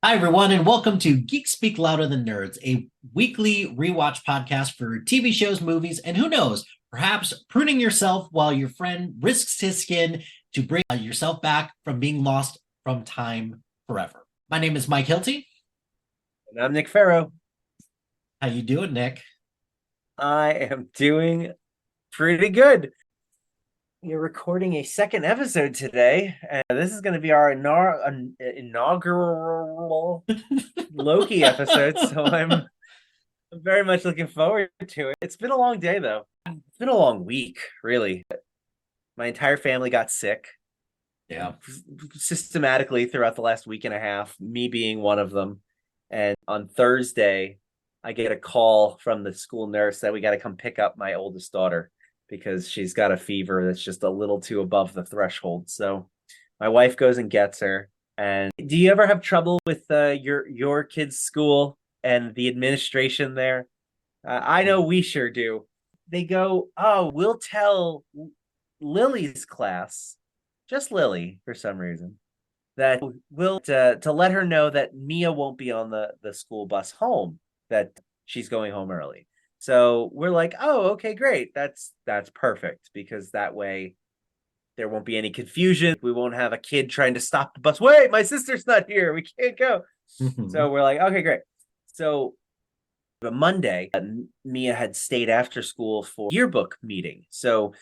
Hi, everyone, and welcome to Geeks Speak Louder Than Nerds, a weekly rewatch podcast for TV shows, movies, and who knows, perhaps pruning yourself while your friend risks his skin to bring yourself back from being lost from time forever. My name is Mike Hilty. And I'm Nick Farrow. How you doing, Nick? I am doing pretty good. You're recording a second episode today, and this is going to be our inaugural Loki episode. So I'm very much looking forward to it. It's been a long day, though. It's been a long week, really. My entire family got sick. Yeah. Systematically throughout the last week and a half, me being one of them. And on Thursday, I get a call from the school nurse that we got to come pick up my oldest daughter because she's got a fever that's just a little too above the threshold. So my wife goes and gets her. And do you ever have trouble with your kid's school and the administration there? I know we sure do. They go, oh, we'll tell Lily's class, just Lily for some reason, that will to let her know that Mia won't be on the school bus home, that she's going home early. So we're like, oh, okay, great. That's perfect, because that way there won't be any confusion. We won't have a kid trying to stop the bus. Wait, my sister's not here. We can't go. Mhm. So we're like, okay, great. So the Monday, Mia had stayed after school for yearbook meeting. So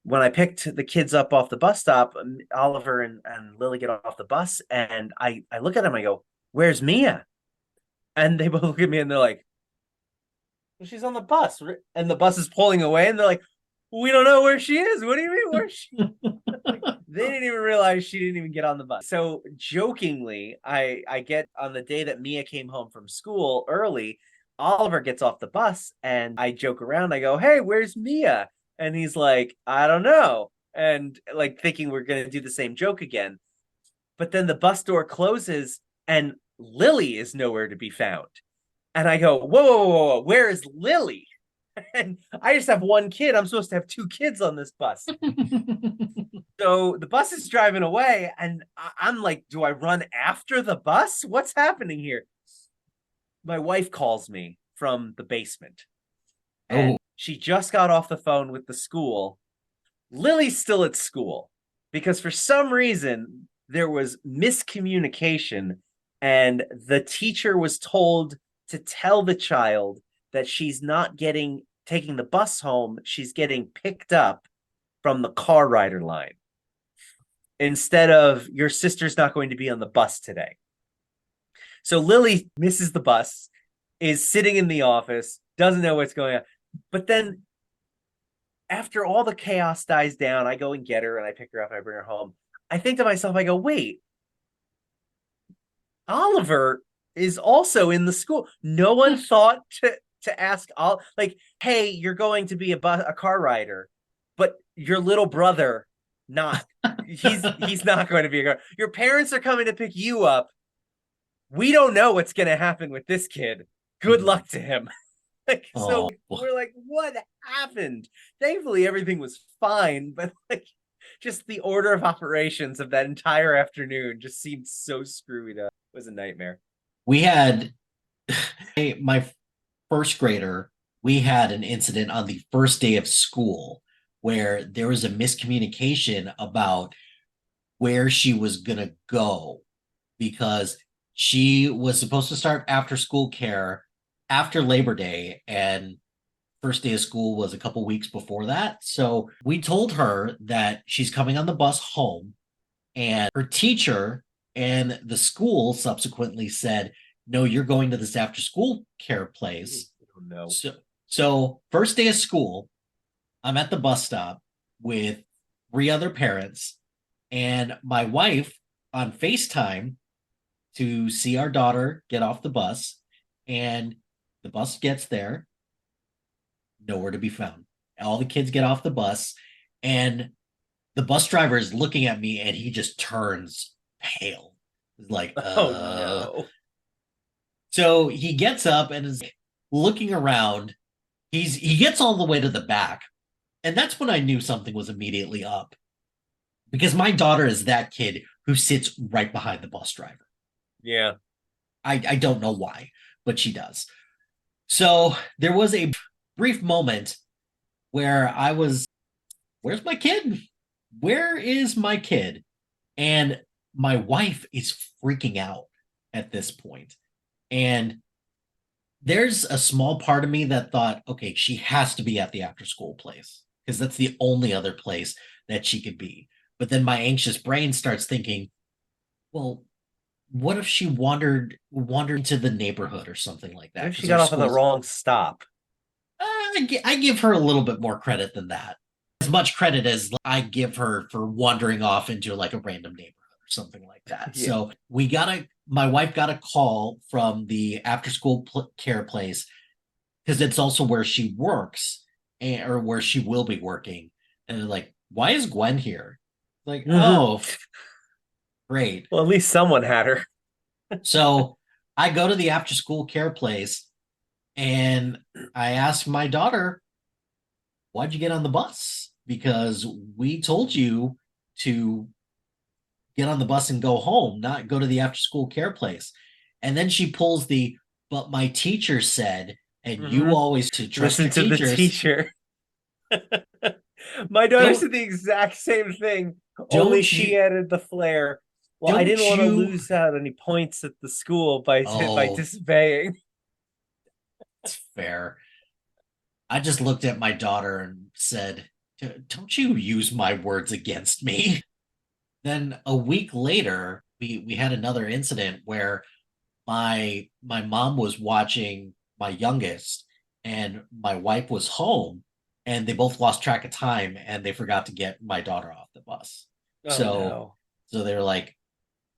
when I picked the kids up off the bus stop, Oliver and Lily get off the bus, and I look at them, I go, where's Mia? And they both look at me and they're like, well, she's on the bus. And the bus is pulling away, and they're like, we don't know where she is. What do you mean, where's she? Like, they didn't even realize she didn't even get on the bus. So jokingly, I get on the day that Mia came home from school early, Oliver gets off the bus, and I joke around. I go, hey, where's Mia? And he's like, I don't know. And like thinking we're going to do the same joke again. But then the bus door closes and Lily is nowhere to be found. And I go, whoa, whoa, whoa, whoa, where is Lily? And I just have one kid. I'm supposed to have two kids on this bus. So the bus is driving away, and I'm like, do I run after the bus? What's happening here? My wife calls me from the basement, and Oh, she just got off the phone with the school. Lily's still at school because for some reason there was miscommunication, and the teacher was told to tell the child that she's not getting taking the bus home, she's getting picked up from the car rider line instead of your sister's not going to be on the bus today. So Lily misses the bus, is sitting in the office, doesn't know what's going on. But then after all the chaos dies down, I go and get her and I pick her up and I bring her home. I think to myself, I go, wait, Oliver is also in the school. No one thought to ask all, like, hey, you're going to be a car rider, but your little brother not. He's not going to be a car. Your parents are coming to pick you up. We don't know what's going to happen with this kid. Good luck to him. Like, so oh. we're like, what happened? Thankfully, everything was fine, but like, just the order of operations of that entire afternoon just seemed so screwed up. It was a nightmare. We had my first grader, we had an incident on the first day of school where there was a miscommunication about where she was going to go because she was supposed to start after school care after Labor Day, and first day of school was a couple weeks before that. So we told her that she's coming on the bus home, and her teacher and the school subsequently said, no, you're going to this after school care place. Oh no. So first day of school, I'm at the bus stop with three other parents and my wife on FaceTime to see our daughter get off the bus. And the bus gets there, nowhere to be found. All the kids get off the bus, and the bus driver is looking at me and he just turns pale. Like, Oh no. So he gets up and is looking around. He gets all the way to the back, and that's when I knew something was immediately up because my daughter is that kid who sits right behind the bus driver. Yeah. I don't know why, but she does. So there was a brief moment where I was, where's my kid? Where is my kid? And my wife is freaking out at this point. And there's a small part of me that thought, okay, she has to be at the after school place because that's the only other place that she could be. But then my anxious brain starts thinking, well, what if she wandered into the neighborhood or something like What that? if she Because our got off at the schools, wrong stop? I give her a little bit more credit than that. As much credit as I give her for wandering off into like a random neighborhood or something like that. Yeah. So my wife got a call from the after school care place because it's also where she works or where she will be working. And they're like, why is Gwen here? Like, oh, great. Well, at least someone had her. So I go to the after school care place and I ask my daughter, why'd you get on the bus? Because we told you to get on the bus and go home, not go to the after school care place. And then she pulls the, but my teacher said, and you always to trust Listen your to the teachers. teacher. My daughter Don't said the exact same thing, only don't she you added the flair. Well, I didn't don't want to you lose out any points at the school by oh, disobeying. it's fair. I just looked at my daughter and said, don't you use my words against me. Then a week later, we had another incident where my mom was watching my youngest and my wife was home and they both lost track of time and they forgot to get my daughter off the bus. Oh So no. so they were like,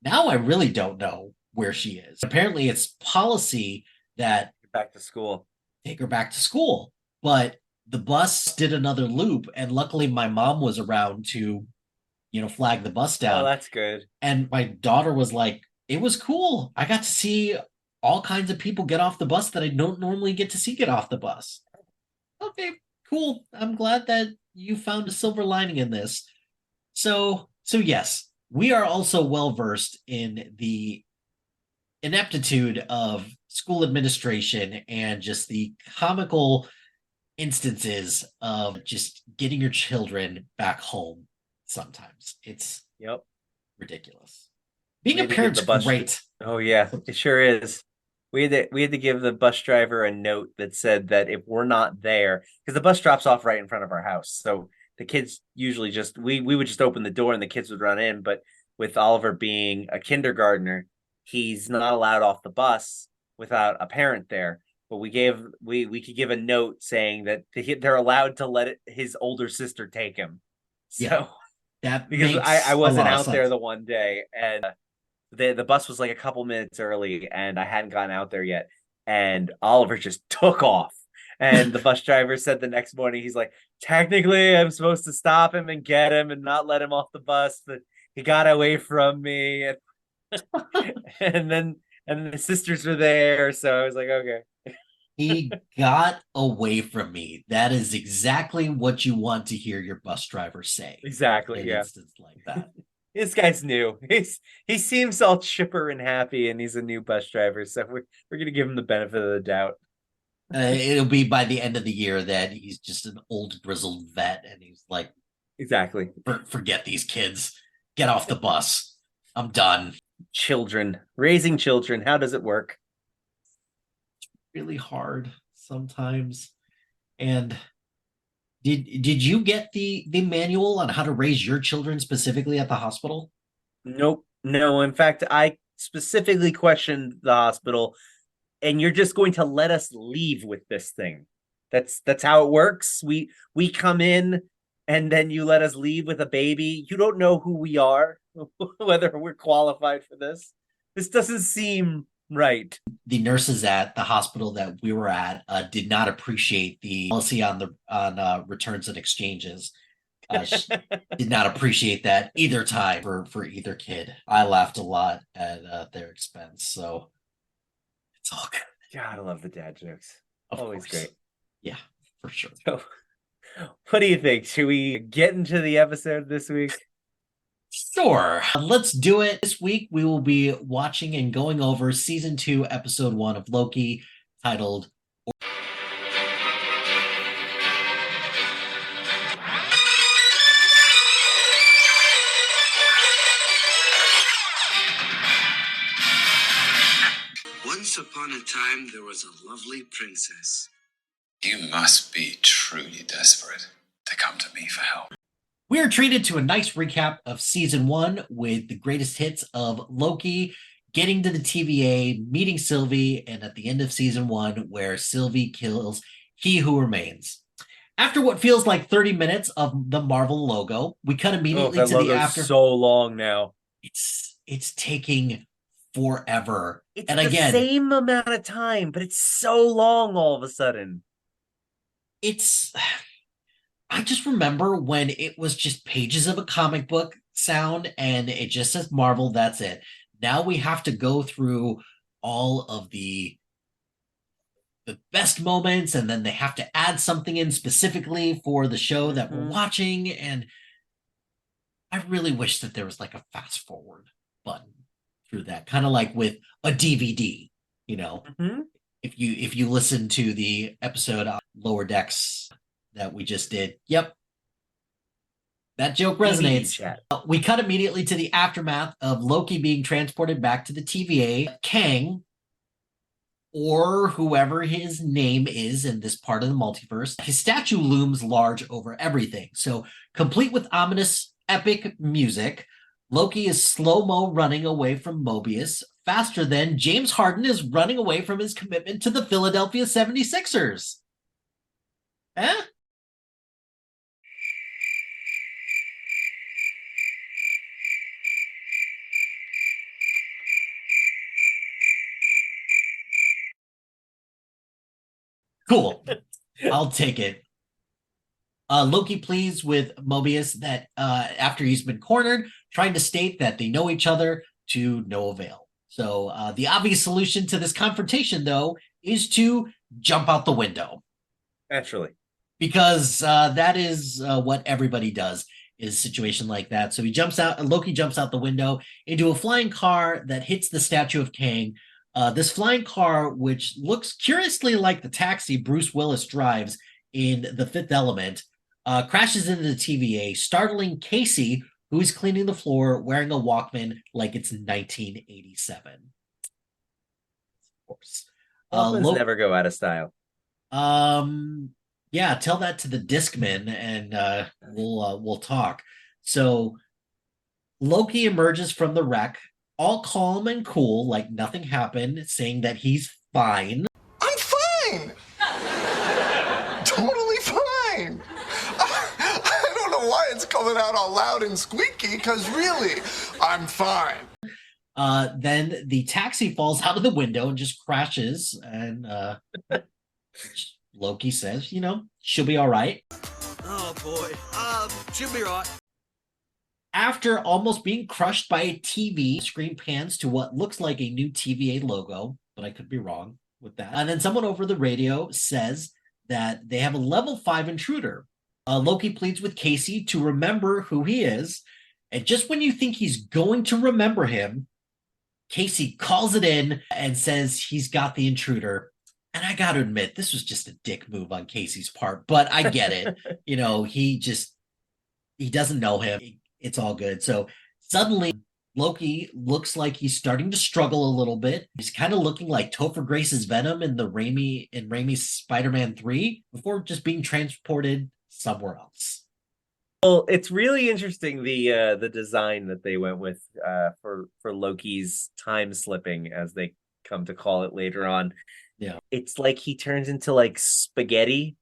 now I really don't know where she is. Apparently it's policy that Back to school. take her back to school. But the bus did another loop and luckily my mom was around to, flag the bus Oh, down. that's good. And my daughter was like, it was cool. I got to see all kinds of people get off the bus that I don't normally get to see get off the bus. Okay, cool. I'm glad that you found a silver lining in this. So yes, we are also well versed in the ineptitude of school administration and just the comical instances of just getting your children back home sometimes. It's Yep. ridiculous. Being We a had to give parent's the bus. great. Oh yeah, it sure is. We had to give the bus driver a note that said that if we're not there, because the bus drops off right in front of our house, so the kids usually just we would just open the door and the kids would run in. But with Oliver being a kindergartner, he's not allowed off the bus without a parent there. But we could give a note saying that they're allowed to his older sister take him. Yeah, So that because I makes a wasn't lot of out there sense. the one day and the bus was like a couple minutes early and I hadn't gotten out there yet. And Oliver just took off. And the bus driver said the next morning, he's like, technically, I'm supposed to stop him and get him and not let him off the bus, but he got away from me. And then the sisters were there. So I was like, okay. He got away from me. That is exactly what you want to hear your bus driver say in Exactly. an Yeah. instance like that. This guy's new. He seems all chipper and happy, and he's a new bus driver. So we're gonna give him the benefit of the doubt. It'll be by the end of the year that he's just an old grizzled vet and he's like, Exactly. forget these kids. Get off the bus. I'm done. Children, raising children. How does it work? Really hard sometimes. And did you get the manual on how to raise your children specifically at the hospital? Nope. No. In fact, I specifically questioned the hospital, and you're just going to let us leave with this thing. That's how it works. We come in and then you let us leave with a baby. You don't know who we are, whether we're qualified for this. This doesn't seem right. The nurses at the hospital that we were at did not appreciate the policy on returns and exchanges. Did not appreciate that either time for either kid. I laughed a lot at their expense, so it's all good. God, I love the dad jokes. Of Always course. great. Yeah, for sure. So, what do you think? Should we get into the episode this week? Sure. Let's do it. This week we will be watching and going over season 2, episode 1 of Loki, titled Once upon a time, there was a lovely princess. You must be truly desperate to come to me for help. We are treated to a nice recap of season 1 with the greatest hits of Loki getting to the TVA, meeting Sylvie, and at the end of season 1, where Sylvie kills He Who Remains. After what feels like 30 minutes of the Marvel logo, we cut immediately that to the logo's after. so long now. It's taking forever. It's and the again, same amount of time, but it's so long all of a sudden. I just remember when it was just pages of a comic book sound and it just says Marvel, that's it. Now we have to go through all of the best moments, and then they have to add something in specifically for the show that we're watching. And I really wish that there was like a fast forward button through that, kind of like with a DVD, you know. If you listen to the episode Lower Decks that we just did, yep, that joke resonates. We cut immediately to the aftermath of Loki being transported back to the TVA. Kang, or whoever his name is in this part of the multiverse, his statue looms large over everything. So, complete with ominous, epic music, Loki is slow-mo running away from Mobius, faster than James Harden is running away from his commitment to the Philadelphia 76ers. Eh? Cool. I'll take it. Loki pleads with Mobius that after he's been cornered, trying to state that they know each other to no avail. So the obvious solution to this confrontation, though, is to jump out the window. Naturally. Because that is what everybody does in a situation like that. So he jumps out, Loki jumps out the window into a flying car that hits the statue of Kang. This flying car, which looks curiously like the taxi Bruce Willis drives in The Fifth Element, crashes into the TVA, startling Casey, who is cleaning the floor wearing a Walkman like it's 1987. Of course. Walkmans never go out of style. Yeah, tell that to the Discman and we'll talk. So Loki emerges from the wreck, all calm and cool, like nothing happened, saying that he's fine. I'm fine! Totally fine! I don't know why it's coming out all loud and squeaky, because really, I'm fine. Then the taxi falls out of the window and just crashes, and Loki says, she'll be all right. Oh boy, she'll be right. After almost being crushed by a TV, screen pans to what looks like a new TVA logo, but I could be wrong with that. And then someone over the radio says that they have a level 5 intruder. Loki pleads with Casey to remember who he is. And just when you think he's going to remember him, Casey calls it in and says he's got the intruder. And I got to admit, this was just a dick move on Casey's part, but I get it. He doesn't know him. It's all good. So suddenly Loki looks like he's starting to struggle a little bit. He's kind of looking like Topher Grace's Venom in Raimi's Spider-Man 3 before just being transported somewhere else. Well, it's really interesting the design that they went with for Loki's time slipping, as they come to call it later on. Yeah. It's like he turns into like spaghetti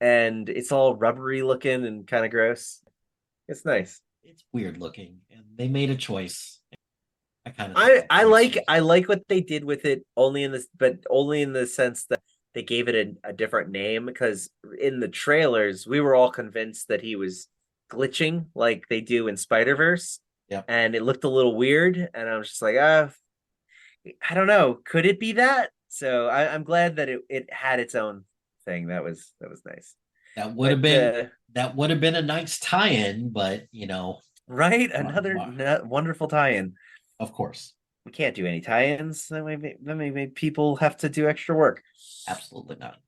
and it's all rubbery looking and kind of gross. It's nice. It's weird looking, and they made a choice. I like what they did with it, only in the sense that they gave it a different name, because in the trailers we were all convinced that he was glitching like they do in Spider-Verse. Yeah. And it looked a little weird, and I was just like, I don't know, could it be that? So I'm glad that it had its own thing. That was nice. That would have been a nice tie-in, but Right? Another wonderful tie-in. Of course. We can't do any tie-ins. That may people have to do extra work. Absolutely not.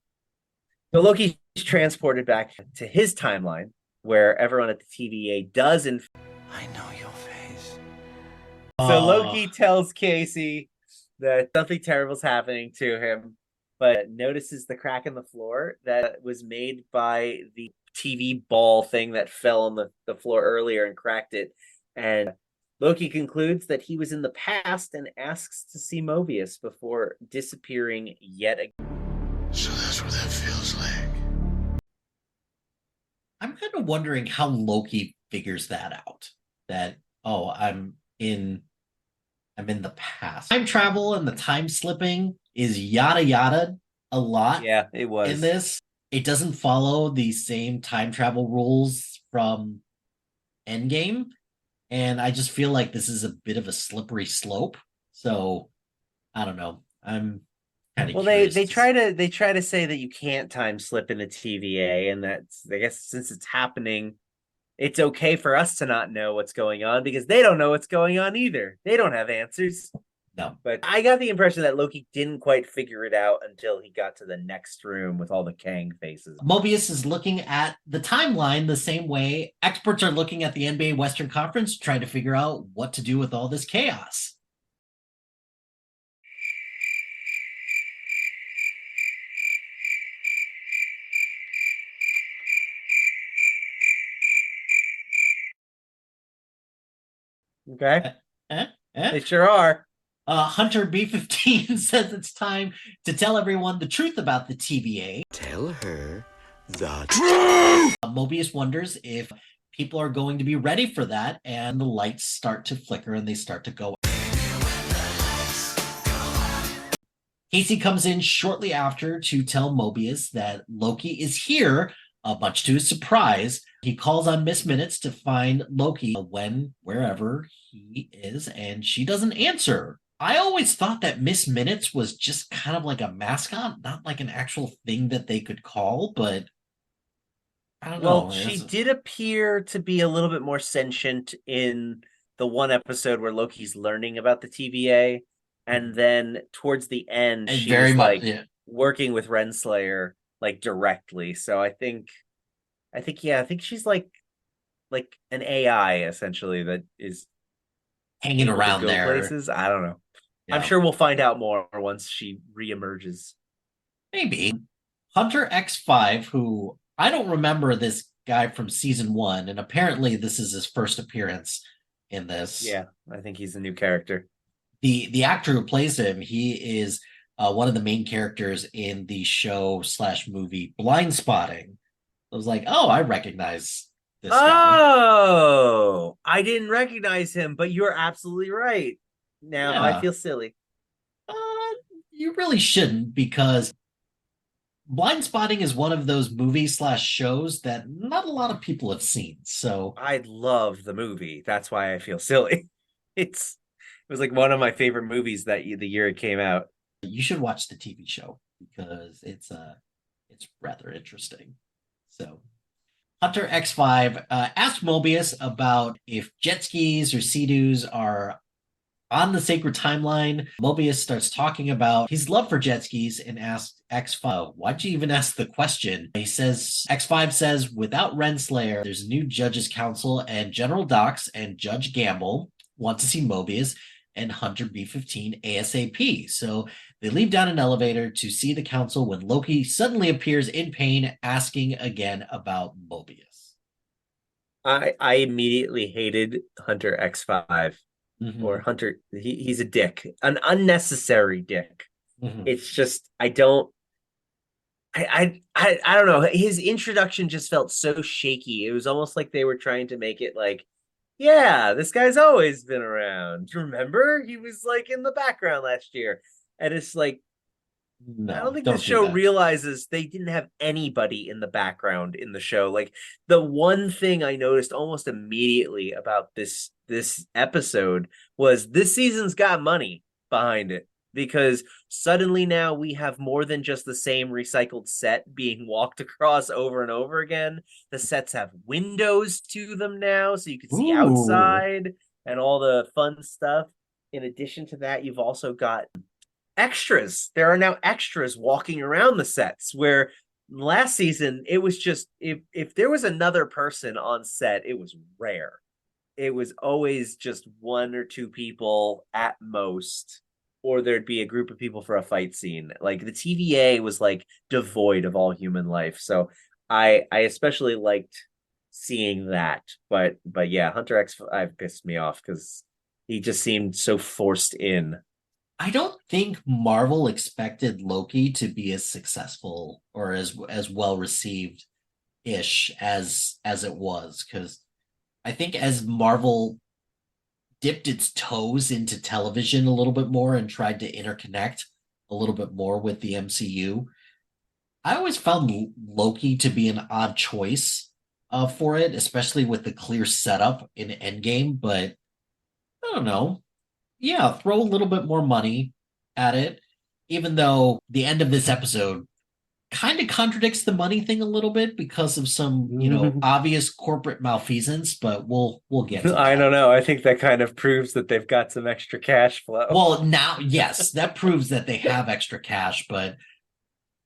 So Loki's transported back to his timeline, where everyone at the TVA does I know your face. So Loki tells Casey that something terrible's happening to him, but notices the crack in the floor that was made by the TV ball thing that fell on the floor earlier and cracked it. And Loki concludes that he was in the past and asks to see Mobius before disappearing yet again. So that's what that feels like. I'm kind of wondering how Loki figures that out. That, oh, I'm in the past. Time travel and the time slipping is yada yada a lot. Yeah, it was. In this. It doesn't follow the same time travel rules from Endgame. And I just feel like this is a bit of a slippery slope. So I don't know. I'm kind of Well, they try to say that you can't time slip in the TVA, and that's, I guess, since it's happening, it's okay for us to not know what's going on because they don't know what's going on either. They don't have answers. No. But I got the impression that Loki didn't quite figure it out until he got to the next room with all the Kang faces. Mobius is looking at the timeline the same way experts are looking at the NBA Western Conference, trying to figure out what to do with all this chaos. Okay? Eh? They sure are. Hunter B15 says it's time to tell everyone the truth about the TVA. Tell her the truth. Mobius wonders if people are going to be ready for that, and the lights start to flicker and they start to go. Casey comes in shortly after to tell Mobius that Loki is here, much to his surprise. He calls on Miss Minutes to find Loki wherever he is, and she doesn't answer. I always thought that Miss Minutes was just kind of like a mascot, not like an actual thing that they could call, but I don't know. Well, she did appear to be a little bit more sentient in the one episode where Loki's learning about the TVA, and then towards the end, And she very was much, like working with Renslayer like directly. So I think she's like an AI essentially that is hanging able to around go there. places. I don't know. Yeah. I'm sure we'll find out more once she reemerges. Maybe. Hunter X5, who I don't remember this guy from season 1, and apparently this is his first appearance in this. Yeah, I think he's a new character. The actor who plays him, he is one of the main characters in the show / movie Blind Spotting. I was like, oh, I recognize this guy. Oh, I didn't recognize him, but you're absolutely right. Now Yeah. I feel silly. You really shouldn't, because Blind Spotting is one of those movies / shows that not a lot of people have seen. So I love the movie. That's why I feel silly. It was like one of my favorite movies the year it came out. you should watch the TV show because it's rather interesting. So Hunter X5 asked Mobius about if jet skis or sea-doos are on the sacred timeline. Mobius starts talking about his love for jet skis and asks X5, why'd you even ask the question? He says, X5 says, without Renslayer, there's a new judges council, and General Dox and Judge Gamble want to see Mobius and Hunter B15 ASAP. So they leave down an elevator to see the council when Loki suddenly appears in pain, asking again about Mobius. I immediately hated Hunter X5. Mm-hmm. Or Hunter. He's a dick, an unnecessary dick. Mm-hmm. It's just I don't know. His introduction just felt so shaky. It was almost like they were trying to make it like, yeah, this guy's always been around. Remember, he was like in the background last year, and it's like, No, I don't think don't the do show that. realizes they didn't have anybody in the background in the show. Like the one thing I noticed almost immediately about this episode was this season's got money behind it. because suddenly now we have more than just the same recycled set being walked across over and over again. The sets have windows to them now, so you can see Ooh. outside and all the fun stuff. In addition to that, you've also got extras. There are now extras walking around the sets where last season it was just if there was another person on set, it was rare. It was always just one or two people at most, or there'd be a group of people for a fight scene. Like the TVA was like devoid of all human life. So I especially liked seeing that. But yeah, Hunter X5 pissed me off because he just seemed so forced in. I don't think Marvel expected Loki to be as successful or as well received ish as it was, because I think as Marvel dipped its toes into television a little bit more and tried to interconnect a little bit more with the MCU, I always found Loki to be an odd choice for it, especially with the clear setup in Endgame. But I don't know. Yeah, throw a little bit more money at it, even though the end of this episode kind of contradicts the money thing a little bit because of some, obvious corporate malfeasance, but we'll get to I that. don't know. I think that kind of proves that they've got some extra cash flow. Well, now, yes, that proves that they have extra cash, but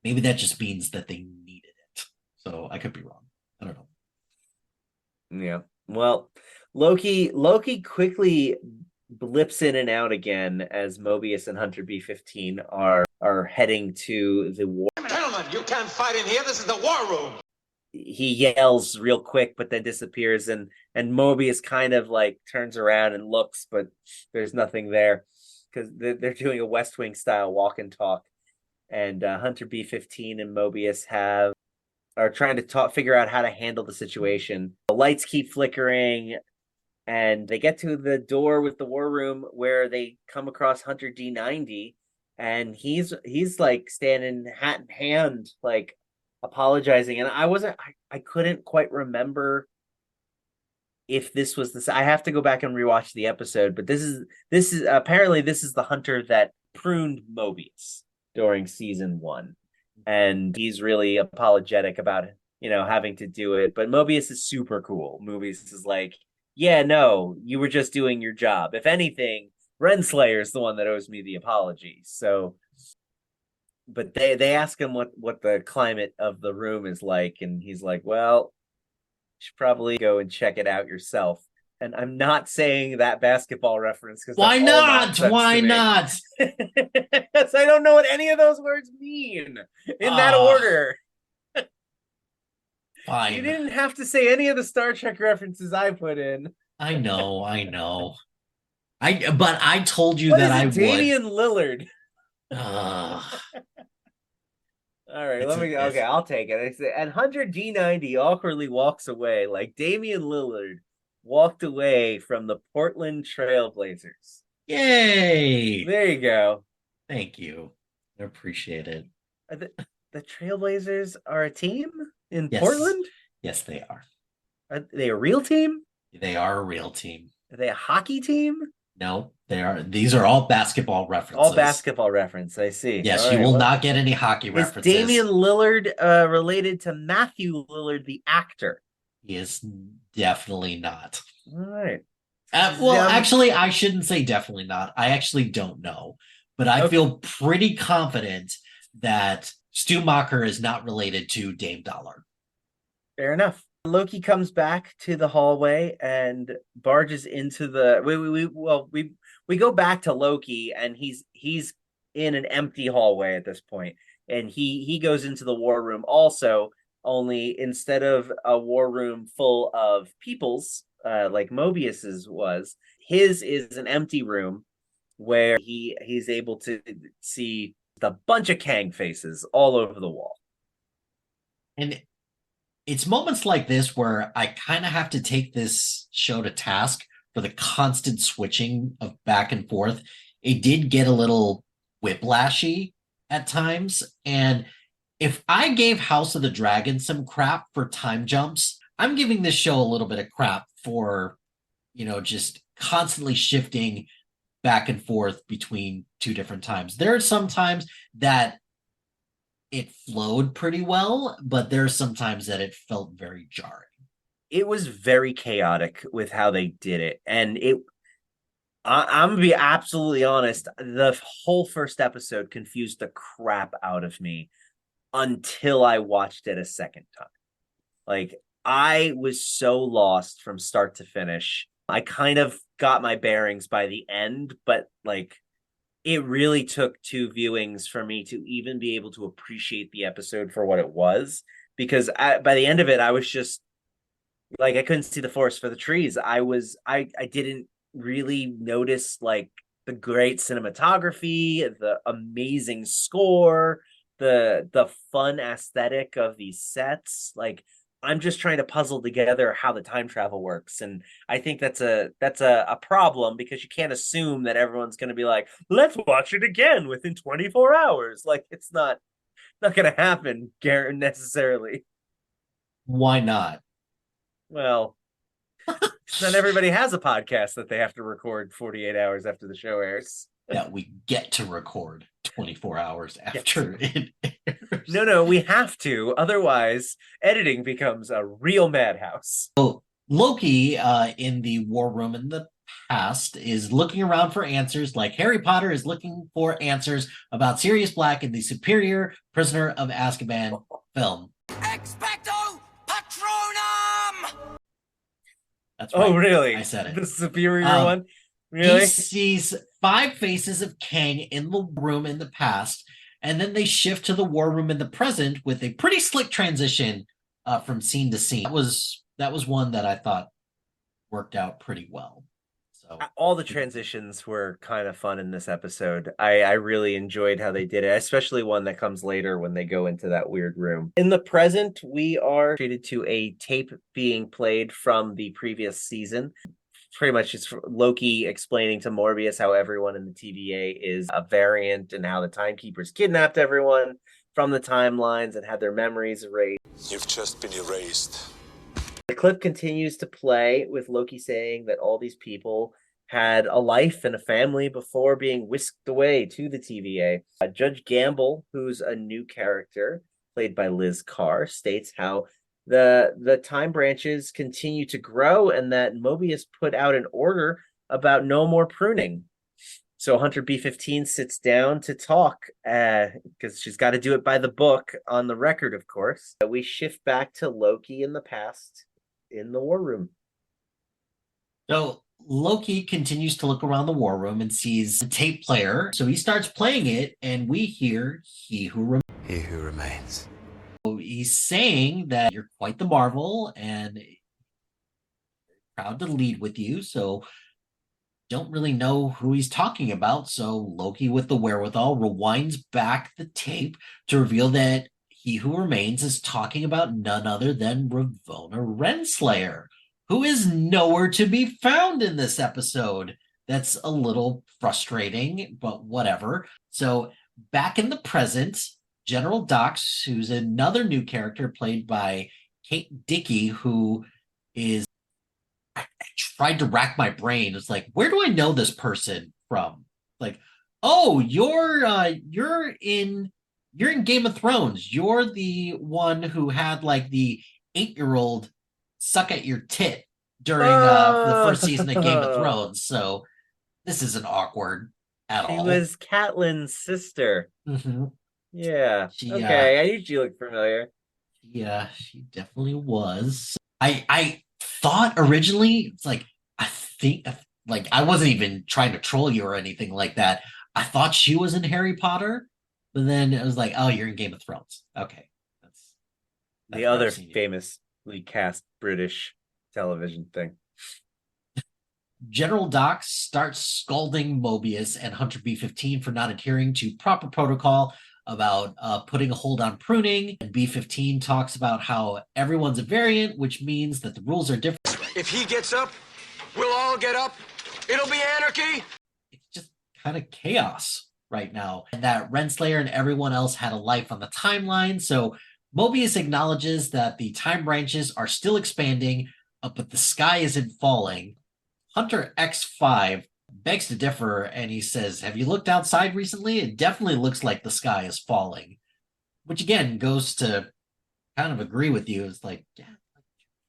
maybe that just means that they needed it. So I could be wrong. I don't know. Yeah. Well, Loki quickly blips in and out again as Mobius and Hunter B-15 are heading to the war. Gentlemen, you can't fight in here. This is the war room. He yells real quick, but then disappears, and Mobius kind of like turns around and looks, but there's nothing there because they're doing a West Wing style walk and talk, and Hunter B-15 and Mobius are trying to figure out how to handle the situation. The lights keep flickering, and they get to the door with the war room where they come across Hunter D90, and he's like standing hat in hand, like apologizing. And I couldn't quite remember if this was this. I have to go back and rewatch the episode, but this is apparently this is the Hunter that pruned Mobius during season 1, and he's really apologetic about having to do it. But Mobius is super cool. Mobius is like, yeah, no, you were just doing your job. If anything, Renslayer is the one that owes me the apology. So, but they ask him what the climate of the room is like, and he's like, well, you should probably go and check it out yourself. And I'm not saying that basketball reference because Why not? Why not? Because I don't know what any of those words mean in that order. Fine. You didn't have to say any of the Star Trek references I put in. I know. But I told you What that is it, I would. Damian Lillard. All right, okay, I'll take it. And Hunter D90 awkwardly walks away like Damian Lillard walked away from the Portland Trailblazers. Yay! There you go. Thank you. I appreciate it. The Trailblazers are a team in Yes. Portland? Yes, they are. Are they a real team? They are a real team. Are they a hockey team? No, they are. These are all basketball references. All basketball reference, I see. Yes, all you right, will not get any hockey references. Is Damian Lillard related to Matthew Lillard, the actor? He is definitely not. All right. Actually, I shouldn't say definitely not. I actually don't know. But I feel pretty confident that Stu Macher is not related to Dame Dollar. Fair enough. Loki comes back to the hallway and barges into the we go back to Loki, and he's in an empty hallway at this point, and he goes into the war room also, only instead of a war room full of peoples like Mobius's was, his is an empty room where he's able to see the bunch of Kang faces all over the wall. And it's moments like this where I kind of have to take this show to task for the constant switching of back and forth. It did get a little whiplashy at times. And if I gave House of the Dragon some crap for time jumps, I'm giving this show a little bit of crap for, just constantly shifting back and forth between two different times. There are some times that it flowed pretty well, but there are some times that it felt very jarring. It was very chaotic with how they did it. And I'm gonna be absolutely honest, the whole first episode confused the crap out of me until I watched it a second time. Like, I was so lost from start to finish. I kind of got my bearings by the end, but like, it really took two viewings for me to even be able to appreciate the episode for what it was. Because by the end of it, I was just like, I couldn't see the forest for the trees. I didn't really notice like the great cinematography, the amazing score, the fun aesthetic of these sets. Like, I'm just trying to puzzle together how the time travel works. And I think that's a problem, because you can't assume that everyone's going to be like, let's watch it again within 24 hours. Like, it's not going to happen necessarily. Why not? Well, not everybody has a podcast that they have to record 48 hours after the show airs. That we get to record 24 hours after it airs. No, we have to. Otherwise, editing becomes a real madhouse. So Loki, in the war room in the past, is looking around for answers, like Harry Potter is looking for answers about Sirius Black in the Superior Prisoner of Azkaban film. Expecto Patronum! That's right. Oh, really? I said it. The superior one? Really? He sees 5 faces of Kang in the room in the past, and then they shift to the war room in the present with a pretty slick transition from scene to scene. That was one that I thought worked out pretty well. So all the transitions were kind of fun in this episode. I really enjoyed how they did it, especially one that comes later when they go into that weird room. In the present, we are treated to a tape being played from the previous season. Pretty much it's Loki explaining to Morbius how everyone in the TVA is a variant, and how the Timekeepers kidnapped everyone from the timelines and had their memories erased. You've just been erased. The clip continues to play with Loki saying that all these people had a life and a family before being whisked away to the TVA. Judge Gamble, who's a new character played by Liz Carr, states how the time branches continue to grow, and that Mobius put out an order about no more pruning. So Hunter B-15 sits down to talk, because she's got to do it by the book, on the record, of course. We shift back to Loki in the past in the war room. So Loki continues to look around the war room and sees the tape player. So he starts playing it, and we hear He Who Remains. So he's saying that you're quite the marvel and proud to lead with you. So don't really know who he's talking about. So Loki, with the wherewithal, rewinds back the tape to reveal that He Who Remains is talking about none other than Ravonna Renslayer, who is nowhere to be found in this episode. That's a little frustrating, but whatever. So back in the present, General Dox, who's another new character played by Kate Dickey, who is, I tried to rack my brain. It's like, where do I know this person from? Like, oh, you're in Game of Thrones. You're the one who had like the 8-year-old suck at your tit during the first season of Game of Thrones. So this isn't awkward at all. She was Catelyn's sister. Mm-hmm. Yeah. She, okay. I knew she looked familiar. Yeah, she definitely was. I thought originally, it's like, I think, like, I wasn't even trying to troll you or anything like that. I thought she was in Harry Potter, but then it was like, oh, you're in Game of Thrones. Okay. That's The other famously cast British television thing. General Dox starts scolding Mobius and Hunter B-15 for not adhering to proper protocol about putting a hold on pruning. And B-15 talks about how everyone's a variant, which means that the rules are different. If he gets up, we'll all get up. It'll be anarchy. It's just kind of chaos right now. And that Renslayer and everyone else had a life on the timeline. So Mobius acknowledges that the time branches are still expanding, but the sky isn't falling. Hunter X5 begs to differ, and he says, "Have you looked outside recently? It definitely looks like the sky is falling," which again goes to kind of agree with you. It's like, yeah,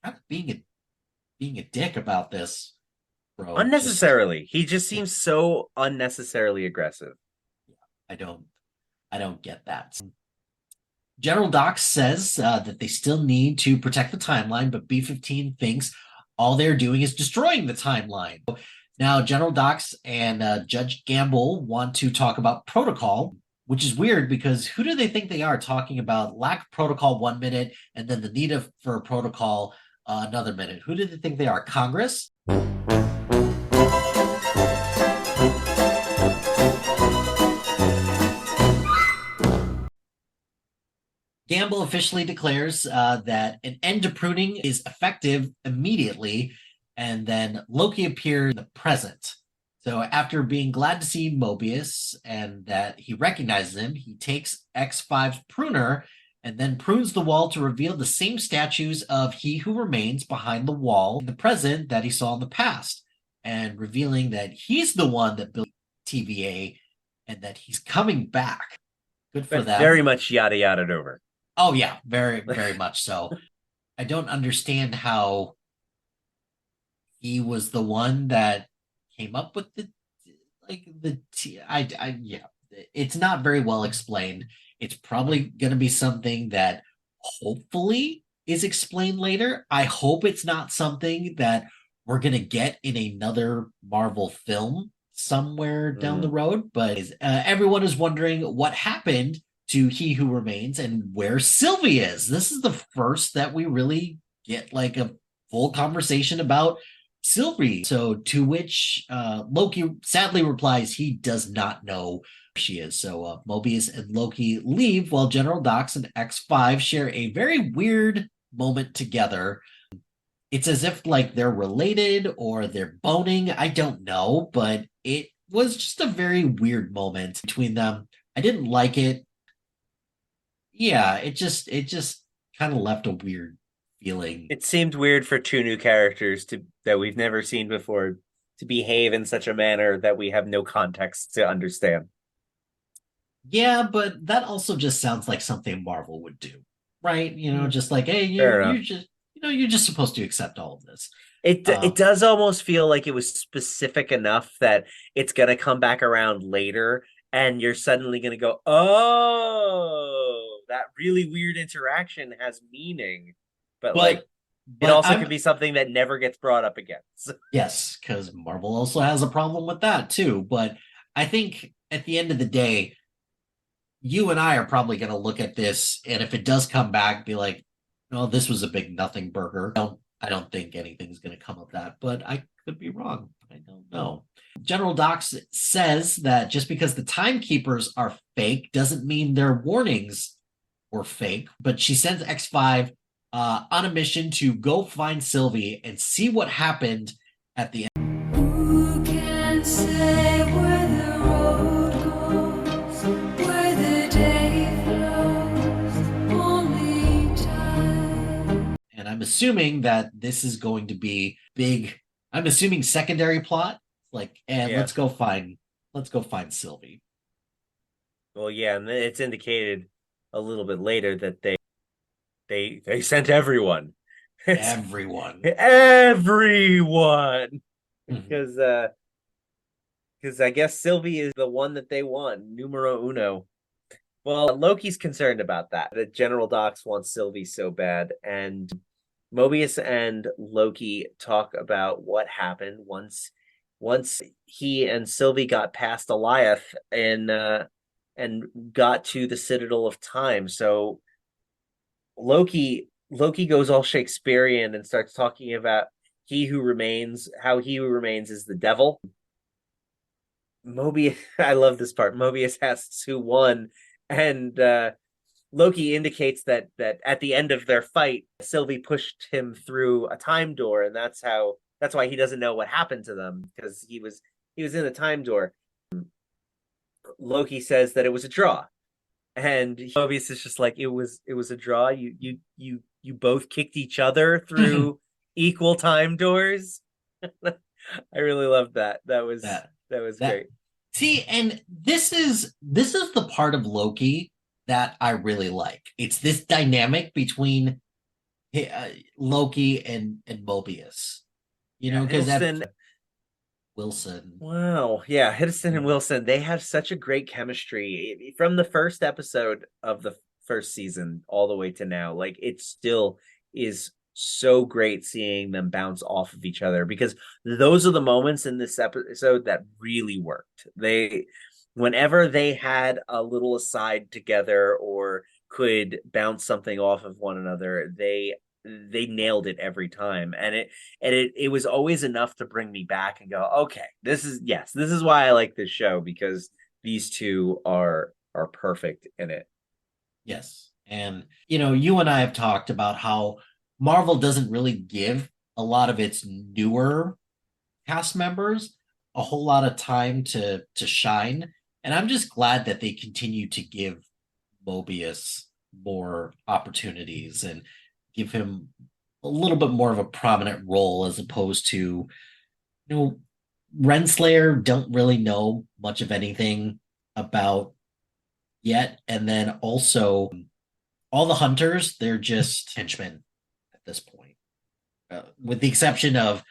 kind of being a dick about this, bro. Unnecessarily. He just seems so unnecessarily aggressive. I don't get that. General Dox says that they still need to protect the timeline, but B-15 thinks all they're doing is destroying the timeline. Now, General Dox and Judge Gamble want to talk about protocol, which is weird because who do they think they are talking about lack of protocol 1 minute and then the need for protocol another minute? Who do they think they are? Congress? Gamble officially declares that an end to pruning is effective immediately, and then Loki appears in the present. So after being glad to see Mobius and that he recognizes him, he takes X5's pruner and then prunes the wall to reveal the same statues of He Who Remains behind the wall in the present that he saw in the past, and revealing that he's the one that built TVA and that he's coming back. Good for that. Very much yada yada over. Oh yeah, very, very much so. I don't understand how he was the one that came up with yeah. It's not very well explained. It's probably gonna be something that hopefully is explained later. I hope it's not something that we're gonna get in another Marvel film somewhere down the road, but everyone is wondering what happened to He Who Remains and where Sylvie is. This is the first that we really get like a full conversation about Sylvie. So to which Loki sadly replies he does not know where she is. So Mobius and Loki leave while General Dox and X5 share a very weird moment together. It's as if like they're related or they're boning. I don't know, but it was just a very weird moment between them. I didn't like it. Yeah, it just kind of left a weird feeling. It seemed weird for two new characters that we've never seen before to behave in such a manner that we have no context to understand. Yeah, but that also just sounds like something Marvel would do, right? Just like, hey, you're just you're just supposed to accept all of this. It does almost feel like it was specific enough that it's gonna come back around later, and you're suddenly gonna go, oh, that really weird interaction has meaning, but it also could be something that never gets brought up again. Yes, because Marvel also has a problem with that too. But I think at the end of the day, you and I are probably going to look at this, and if it does come back, be like, "Oh, this was a big nothing burger." I don't think anything's going to come of that, but I could be wrong. I don't know. General Dox says that just because the timekeepers are fake doesn't mean their warnings were fake, but she sends X5 on a mission to go find Sylvie and see what happened at the end. Who can say where the road goes, where the day flows, only time. And I'm assuming that this is going to be big. I'm assuming secondary plot, let's go find Sylvie. Well, yeah, and it's indicated a little bit later that they sent everyone. Everyone. Because I guess Sylvie is the one that they want, numero uno. Well, Loki's concerned about that General Dox wants Sylvie so bad, and Mobius and Loki talk about what happened once he and Sylvie got past Eliath and got to the Citadel of Time. So Loki goes all Shakespearean and starts talking about how He Who Remains is the devil. Mobius, I love this part. Mobius asks who won, and Loki indicates that at the end of their fight, Sylvie pushed him through a time door, and that's why he doesn't know what happened to them, because he was in a time door. Loki says that it was a draw, and Mobius is just like, it was a draw. You both kicked each other through equal time doors. I really loved that. That was That was That- great. See, and this is the part of Loki that I really like. It's this dynamic between Loki and Mobius. You know, because that Hiddleston, Wilson. wow, yeah, Hiddleston and Wilson, they have such a great chemistry from the first episode of the first season all the way to now. Like, it still is so great seeing them bounce off of each other, because those are the moments in this episode that really worked. Whenever they had a little aside together or could bounce something off of one another, they nailed it every time, and it was always enough to bring me back and go, okay, this is why I like this show, because these two are perfect in it. Yes. And, you and I have talked about how Marvel doesn't really give a lot of its newer cast members a whole lot of time to shine. And I'm just glad that they continue to give Mobius more opportunities and give him a little bit more of a prominent role, as opposed to, Renslayer don't really know much of anything about yet. And then also all the hunters, they're just henchmen at this point, with the exception of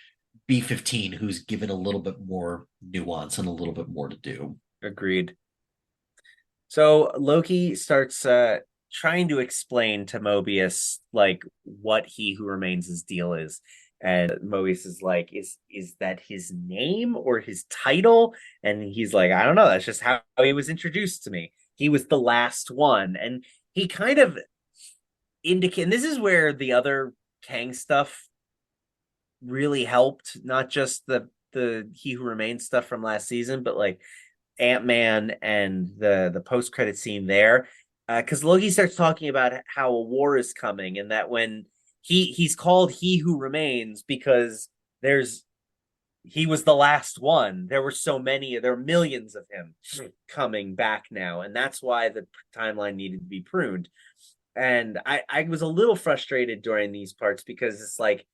B-15, who's given a little bit more nuance and a little bit more to do. Agreed. So Loki starts trying to explain to Mobius like what He Who Remains' deal is. And Mobius is like, is that his name or his title? And he's like, I don't know. That's just how he was introduced to me. He was the last one. And he kind of indicate, and this is where the other Kang stuff really helped, not just the He Who Remains stuff from last season, but like Ant-Man and the post-credit scene there, because Loki starts talking about how a war is coming, and that when he's called He Who Remains because he was the last one. There are millions of him coming back now, and that's why the timeline needed to be pruned. And I was a little frustrated during these parts, because it's like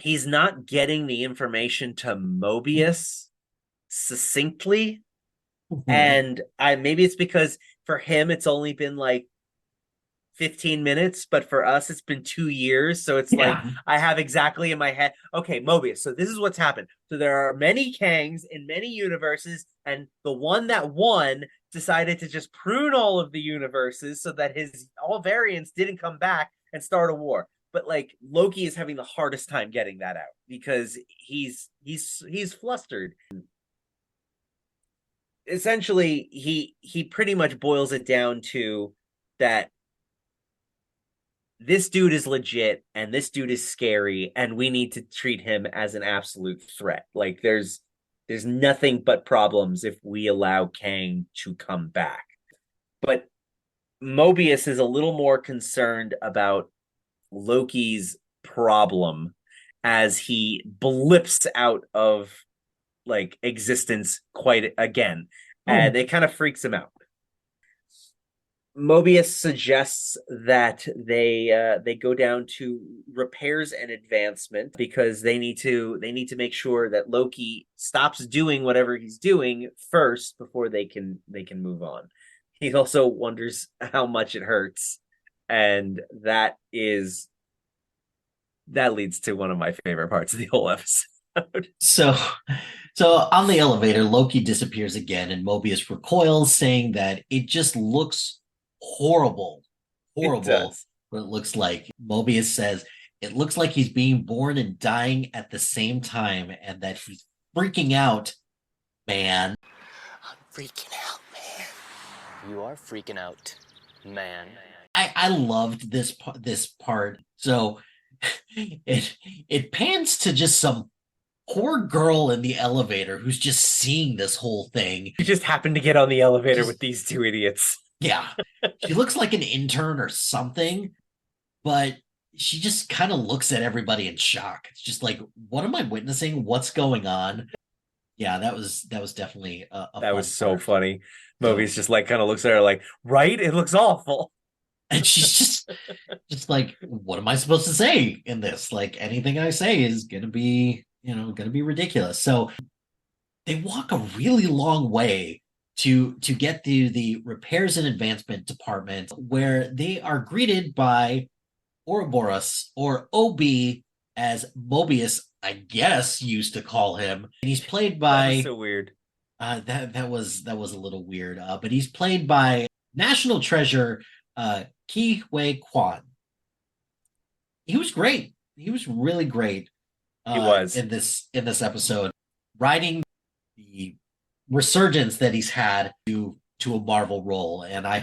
he's not getting the information to Mobius succinctly. And maybe it's because for him it's only been like 15 minutes, but for us it's been 2 years. So it's like I have exactly in my head, okay, Mobius, so this is what's happened. So there are many Kangs in many universes, and the one that won decided to just prune all of the universes so that all variants didn't come back and start a war. But like Loki is having the hardest time getting that out, because he's flustered. Essentially, he pretty much boils it down to that this dude is legit and this dude is scary, and we need to treat him as an absolute threat. Like there's nothing but problems if we allow Kang to come back. But Mobius is a little more concerned about Loki's problem as he blips out of like existence quite again, and it kind of freaks him out. Mobius suggests that they go down to repairs and advancement, because they need to make sure that Loki stops doing whatever he's doing first before they can move on. He also wonders how much it hurts, and that leads to one of my favorite parts of the whole episode. So on the elevator, Loki disappears again, and Mobius recoils, saying that it just looks horrible. It does. What it looks like. Mobius says it looks like he's being born and dying at the same time, and that he's freaking out, man. I'm freaking out, man. You are freaking out, man. I loved this part. So it pans to just some poor girl in the elevator who's just seeing this whole thing. You just happened to get on the elevator with these two idiots. Yeah. She looks like an intern or something, but she just kind of looks at everybody in shock. It's just like, what am I witnessing? What's going on? Yeah, that was definitely that was so part. funny. Mobius just like kind of looks at her like, right? It looks awful. And she's just like, what am I supposed to say in this? Like anything I say is gonna be ridiculous. So they walk a really long way to get to the repairs and advancement department, where they are greeted by Ouroboros, or OB, as Mobius, I guess, used to call him. And he's played That was by so weird. that was a little weird. But he's played by national treasure Ki Hui Kwan. He was great. He was really great He was. in this episode, riding the resurgence that he's had to a Marvel role. And I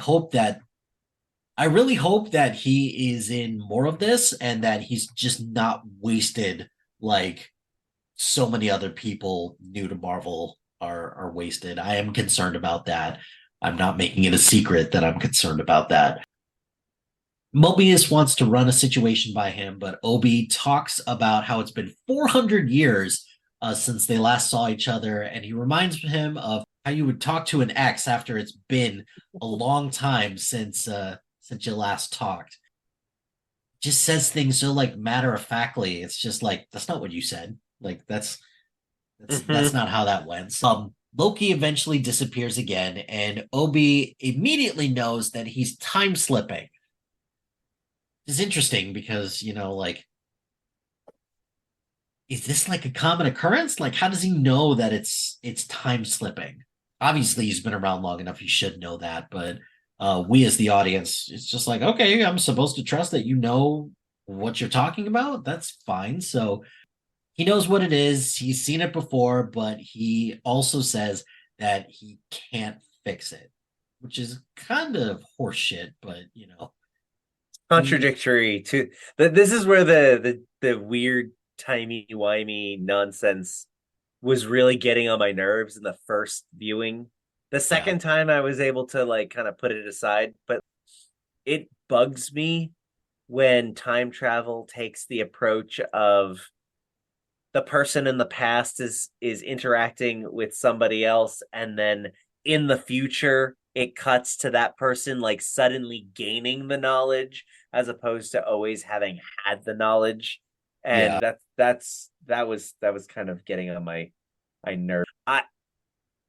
really hope that he is in more of this and that he's just not wasted like so many other people new to Marvel are wasted. I am concerned about that. I'm not making it a secret that I'm concerned about that. Mobius wants to run a situation by him, but Obi talks about how it's been 400 years since they last saw each other, and he reminds him of how you would talk to an ex after it's been a long time since you last talked. Just says things so like matter of factly. It's just like that's not what you said. Like that's not how that went. Loki eventually disappears again, and Obi immediately knows that he's time slipping. It's interesting because, like, is this like a common occurrence? Like, how does he know that it's time slipping? Obviously, he's been around long enough. He should know that, but we as the audience, it's just like, okay, I'm supposed to trust that you know what you're talking about. That's fine. So he knows what it is. He's seen it before, but he also says that he can't fix it, which is kind of horseshit, but Contradictory to this is where the weird timey-wimey nonsense was really getting on my nerves in the first viewing. The second time I was able to like kind of put it aside, but it bugs me when time travel takes the approach of the person in the past is interacting with somebody else, and then in the future it cuts to that person like suddenly gaining the knowledge as opposed to always having had the knowledge. And that was kind of getting on my nerve. I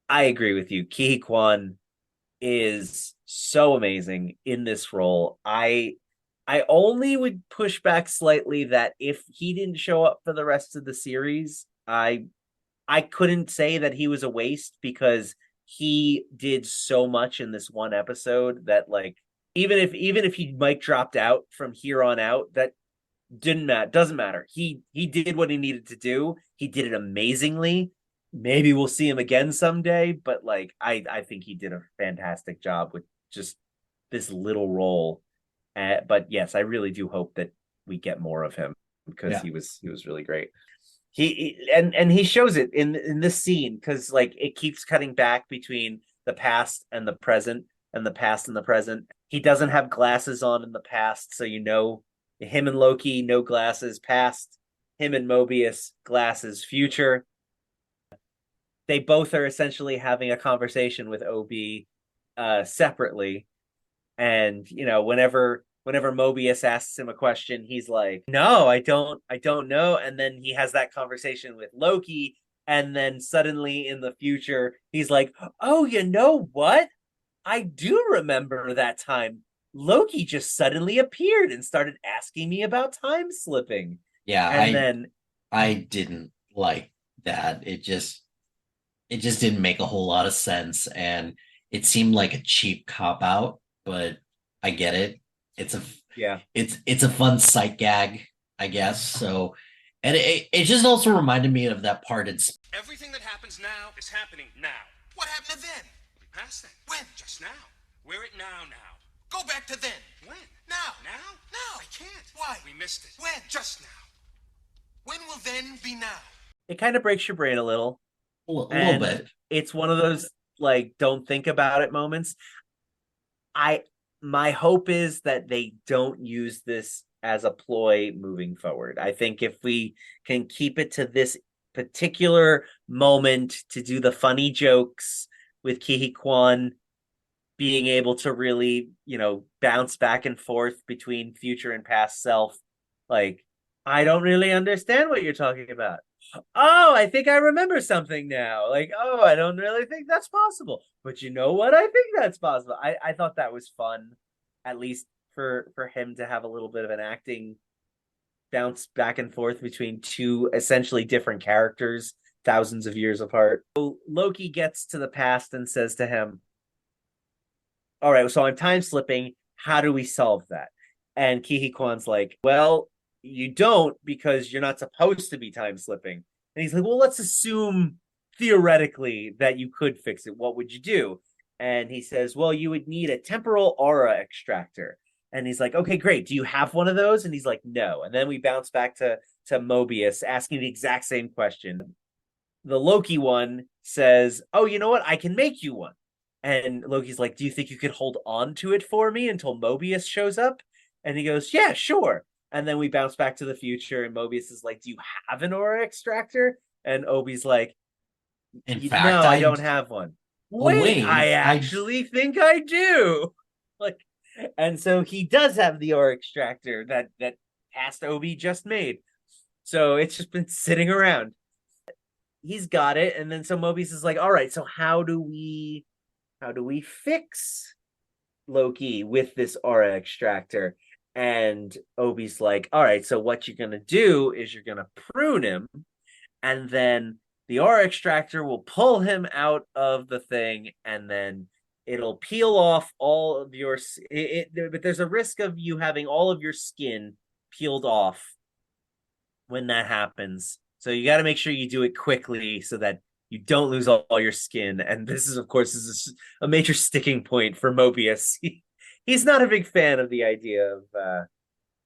agree with you. Ki Kwan is so amazing in this role. I only would push back slightly that if he didn't show up for the rest of the series, I couldn't say that he was a waste, because he did so much in this one episode that like even if he might dropped out from here on out, that doesn't matter. He did what he needed to do. He did it amazingly. Maybe we'll see him again someday, but like I think he did a fantastic job with just this little role. But yes, I really do hope that we get more of him, because he was really great. And he shows it in this scene, because like it keeps cutting back between the past and the present and the past and the present. He doesn't have glasses on in the past, so him and Loki, no glasses past, him and Mobius, glasses future. They both are essentially having a conversation with OB separately. And whenever Mobius asks him a question, he's like, no, I don't know. And then he has that conversation with Loki, and then suddenly in the future he's like, oh, you know what, I do remember that time Loki just suddenly appeared and started asking me about time slipping. I didn't like that. It just didn't make a whole lot of sense, and it seemed like a cheap cop out, but I get it. It's a fun sight gag, I guess. So, and it just also reminded me of that part in Everything that happens now is happening now. What happened to then? We'll be past then. When? Just now. We're at now. Go back to then. When? Now. Now? Now. I can't. Why? We missed it. When? Just now. When will then be now? It kind of breaks your brain a little. a little bit. It's one of those like don't think about it moments. My hope is that they don't use this as a ploy moving forward. I think if we can keep it to this particular moment to do the funny jokes with Ki Kwan being able to really, bounce back and forth between future and past self, like, I don't really understand what you're talking about. oh, I think I remember something now. Like, oh, I don't really think that's possible. But you know what? I think that's possible. I thought that was fun, at least for him to have a little bit of an acting bounce back and forth between two essentially different characters, thousands of years apart. So Loki gets to the past and says to him, all right, so I'm time slipping. How do we solve that? And Ki Hee Kwan's like, well, you don't because you're not supposed to be time slipping. And he's like, well, let's assume theoretically that you could fix it. What would you do? And he says, well, you would need a temporal aura extractor. And he's like, okay, great. Do you have one of those? And he's like, no. And then we bounce back to Mobius asking the exact same question. The Loki one says, oh, you know what? I can make you one. And Loki's like, do you think you could hold on to it for me until Mobius shows up? And he goes, yeah, sure. And then we bounce back to the future, and Mobius is like, do you have an aura extractor? And Obi's like, In no, fact, I don't have one. Wait, I actually think I do. Like, and so he does have the aura extractor that past Obi just made. So it's just been sitting around. He's got it, and then so Mobius is like, all right, so how do we fix Loki with this aura extractor? And Obi's like, all right, so what you're gonna do is you're gonna prune him, and then the aura extractor will pull him out of the thing, and then it'll peel off all of your but there's a risk of you having all of your skin peeled off when that happens. So you got to make sure you do it quickly so that you don't lose all your skin. And this is, of course, is a major sticking point for Mobius. He's not a big fan of the idea of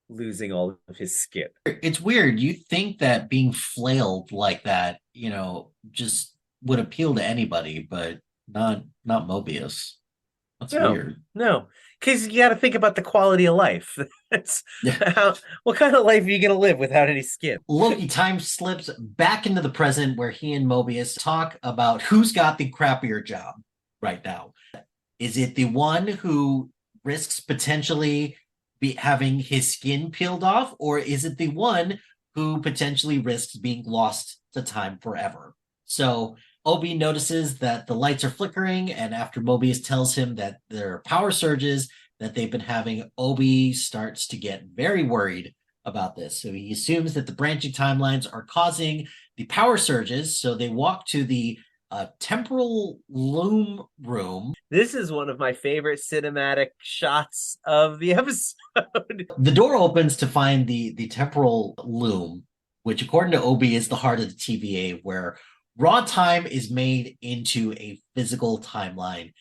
losing all of his skin. It's weird. You think that being flailed like that, just would appeal to anybody, but not Mobius. That's weird. No, because you got to think about the quality of life. What kind of life are you going to live without any skin? Loki time slips back into the present where he and Mobius talk about who's got the crappier job right now. Is it the one who risks potentially having his skin peeled off, or is it the one who potentially risks being lost to time forever? So Obi notices that the lights are flickering, and after Mobius tells him that there are power surges that they've been having, Obi starts to get very worried about this. So he assumes that the branching timelines are causing the power surges, so they walk to the temporal loom room. This is one of my favorite cinematic shots of the episode. The door opens to find the temporal loom, which according to Obi is the heart of the TVA, where raw time is made into a physical timeline.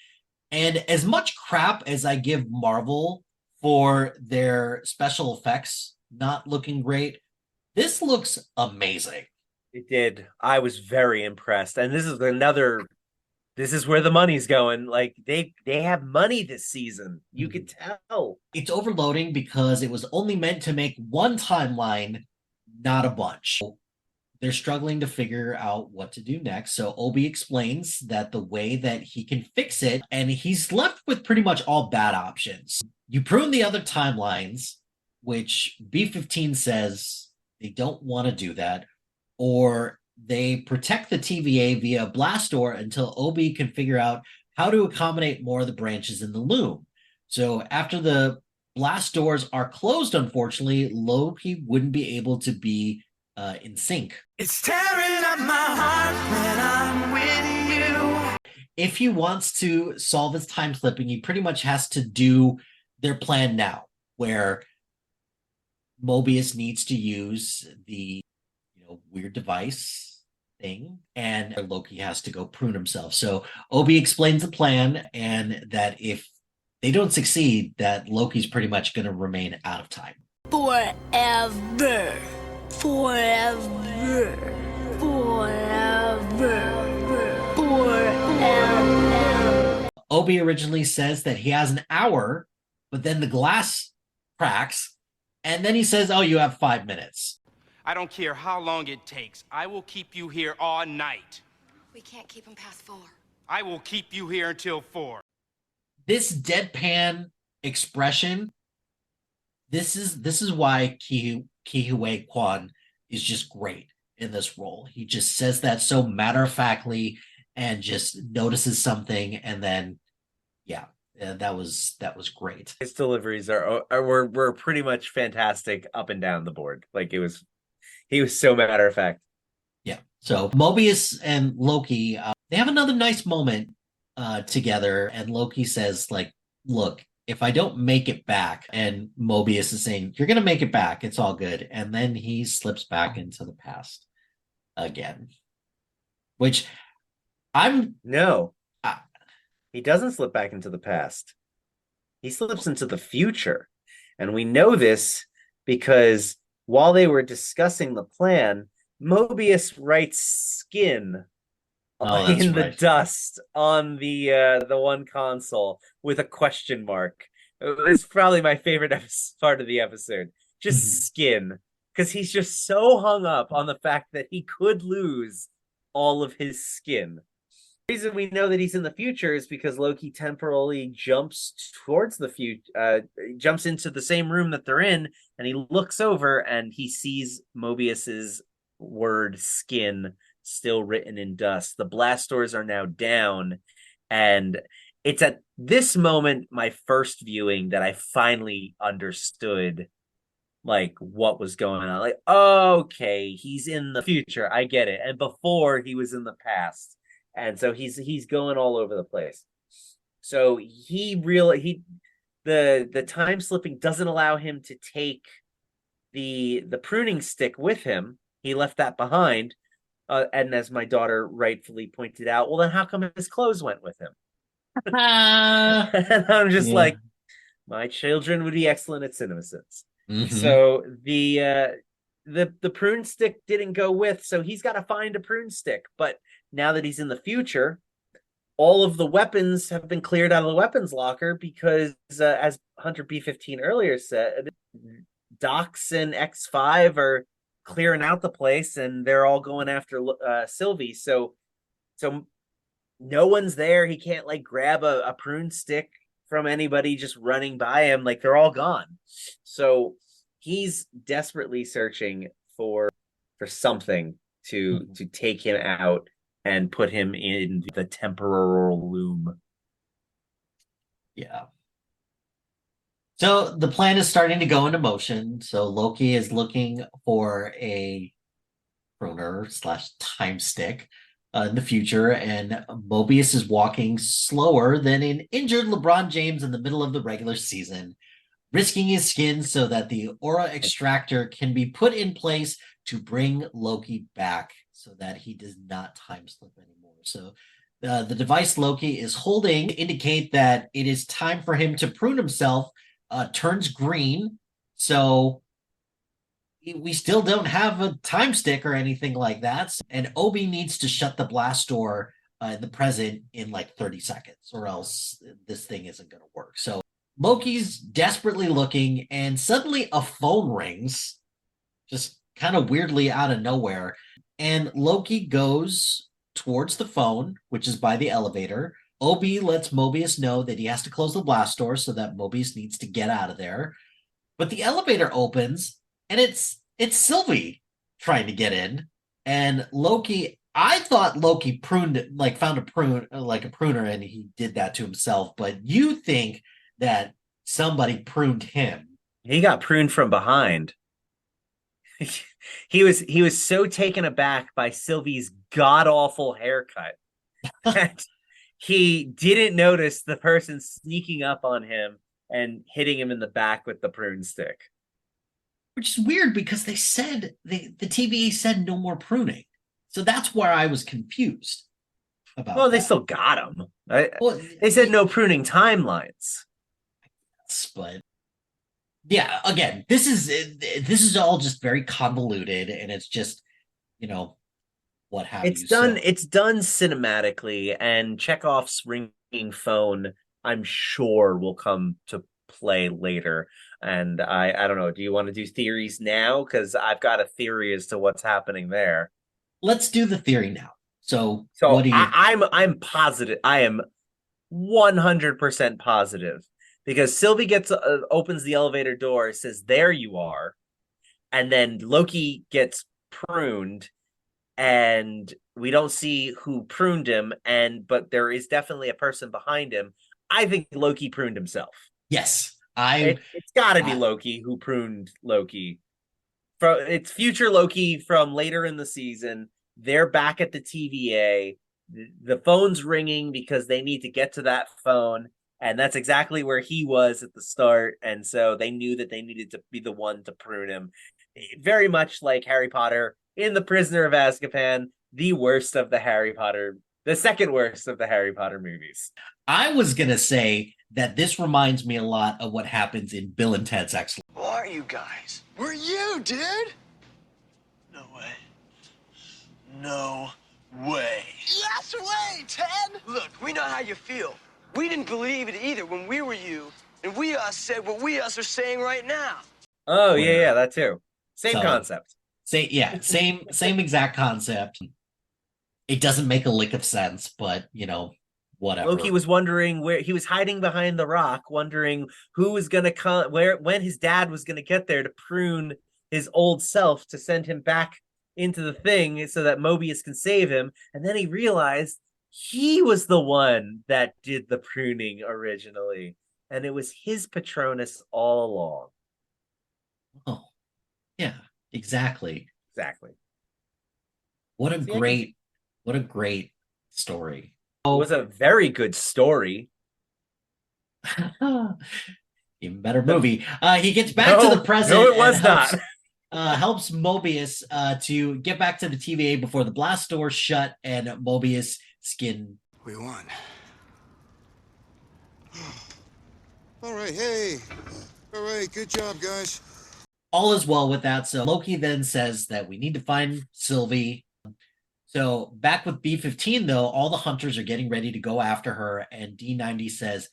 And as much crap as I give Marvel for their special effects not looking great, this looks amazing. It did. I was very impressed. And this is where the money's going. Like they have money this season. You can tell. It's overloading because it was only meant to make one timeline, not a bunch. They're struggling to figure out what to do next. So Obi explains that the way that he can fix it, and he's left with pretty much all bad options. You prune the other timelines, which B-15 says they don't want to do that, or they protect the TVA via a blast door until Obi can figure out how to accommodate more of the branches in the loom. So after the blast doors are closed, unfortunately, Loki wouldn't be able to be in sync. It's tearing up my heart when I'm with you. If he wants to solve his time slipping, he pretty much has to do their plan now, where Mobius needs to use the weird device thing, and Loki has to go prune himself. So Obi explains the plan, and that if they don't succeed, that Loki's pretty much going to remain out of time. Forever. Forever. Forever. Forever. Obi originally says that he has an hour, but then the glass cracks, and then he says, oh, you have 5 minutes. I don't care how long it takes. I will keep you here all night. We can't keep him past 4. I will keep you here until 4. This deadpan expression, this is why Ki Hee Kwan is just great. in this role. He just says that so matter-of-factly and just notices something, and then that was great. His deliveries were pretty much fantastic up and down the board. Like he was so matter of fact. Yeah. So Mobius and Loki, they have another nice moment together, and Loki says, like, look, if I don't make it back, and Mobius is saying, you're gonna make it back, it's all good. And then he slips back into the past again. Which No. He doesn't slip back into the past. He slips into the future. And we know this because while they were discussing the plan, Mobius writes skin in the dust on the one console with a question mark. It's probably my favorite part of the episode. Just skin. Because he's just so hung up on the fact that he could lose all of his skin. The reason we know that he's in the future is because Loki temporarily jumps towards the future, jumps into the same room that they're in, and he looks over and he sees Mobius's word skin still written in dust. The blast doors are now down, and it's at this moment, my first viewing, that I finally understood like what was going on. Like, okay, he's in the future. I get it. And before he was in the past. And so he's going all over the place. So the time slipping doesn't allow him to take the pruning stick with him. He left that behind. And as my daughter rightfully pointed out, well, then how come his clothes went with him? And I'm just like, my children would be excellent at CinemaSins. So the prune stick didn't go with, so he's got to find a prune stick. But now that he's in the future, all of the weapons have been cleared out of the weapons locker because, as Hunter B-15 earlier said, Dox and X5 are clearing out the place, and they're all going after Sylvie. So no one's there. He can't like grab a prune stick from anybody just running by him. Like, they're all gone. So he's desperately searching for something to take him out and put him in the temporal loom. Yeah. So the plan is starting to go into motion. So Loki is looking for a pruner / time stick in the future, and Mobius is walking slower than an injured LeBron James in the middle of the regular season, risking his skin so that the aura extractor can be put in place to bring Loki back so that he does not time slip anymore. So the device Loki is holding to indicate that it is time for him to prune himself turns green. So we still don't have a time stick or anything like that. And Obi needs to shut the blast door in the present in like 30 seconds, or else this thing isn't going to work. So Loki's desperately looking, and suddenly a phone rings, just kind of weirdly out of nowhere. And Loki goes towards the phone, which is by the elevator. Obi lets Mobius know that he has to close the blast door so that Mobius needs to get out of there. But the elevator opens, and it's Sylvie trying to get in. And Loki, I thought Loki found a pruner, and he did that to himself. But you think that somebody pruned him? He got pruned from behind. He was so taken aback by Sylvie's god-awful haircut that he didn't notice the person sneaking up on him and hitting him in the back with the prune stick. Which is weird because they said the TVA said no more pruning. So that's where I was confused about. Well, they still got him. They said no pruning timelines. But yeah, again, this is all just very convoluted, and it's just, what have it's you. It's done cinematically, and Chekhov's ringing phone, I'm sure, will come to play later. And I don't know, do you want to do theories now? Because I've got a theory as to what's happening there. Let's do the theory now. So what do you... I'm positive. I am 100% positive. Because Sylvie opens the elevator door, says, "There you are," and then Loki gets pruned, and we don't see who pruned him, but there is definitely a person behind him. I think Loki pruned himself. Yes, It's got to be Loki who pruned Loki. It's future Loki from later in the season. They're back at the TVA. The phone's ringing because they need to get to that phone, and that's exactly where he was at the start. And so they knew that they needed to be the one to prune him. Very much like Harry Potter in The Prisoner of Azkaban, the second worst of the Harry Potter movies. I was gonna say that this reminds me a lot of what happens in Bill and Ted's Excellent. Who are you guys? We're you, dude. No way. No way. Yes way, Ted. Look, we know how you feel. We didn't believe it either when we were you, and we said what we are saying right now. Oh, yeah, that too. Same concept. Same exact concept. It doesn't make a lick of sense, but whatever. Loki was wondering where he was hiding behind the rock, wondering who was gonna come, when his dad was gonna get there to prune his old self to send him back into the thing so that Mobius can save him. And then he realized he was the one that did the pruning originally, and it was his Patronus all along. Oh, yeah, exactly. What a great story. It was a very good story. Even better movie. He gets back to the present. No, it was not. Helps Mobius to get back to the TVA before the blast doors shut and Mobius skin. We won. All right, hey. All right, good job, guys. All is well with that. So Loki then says that we need to find Sylvie. So back with B-15, though, all the hunters are getting ready to go after her, and D-90 says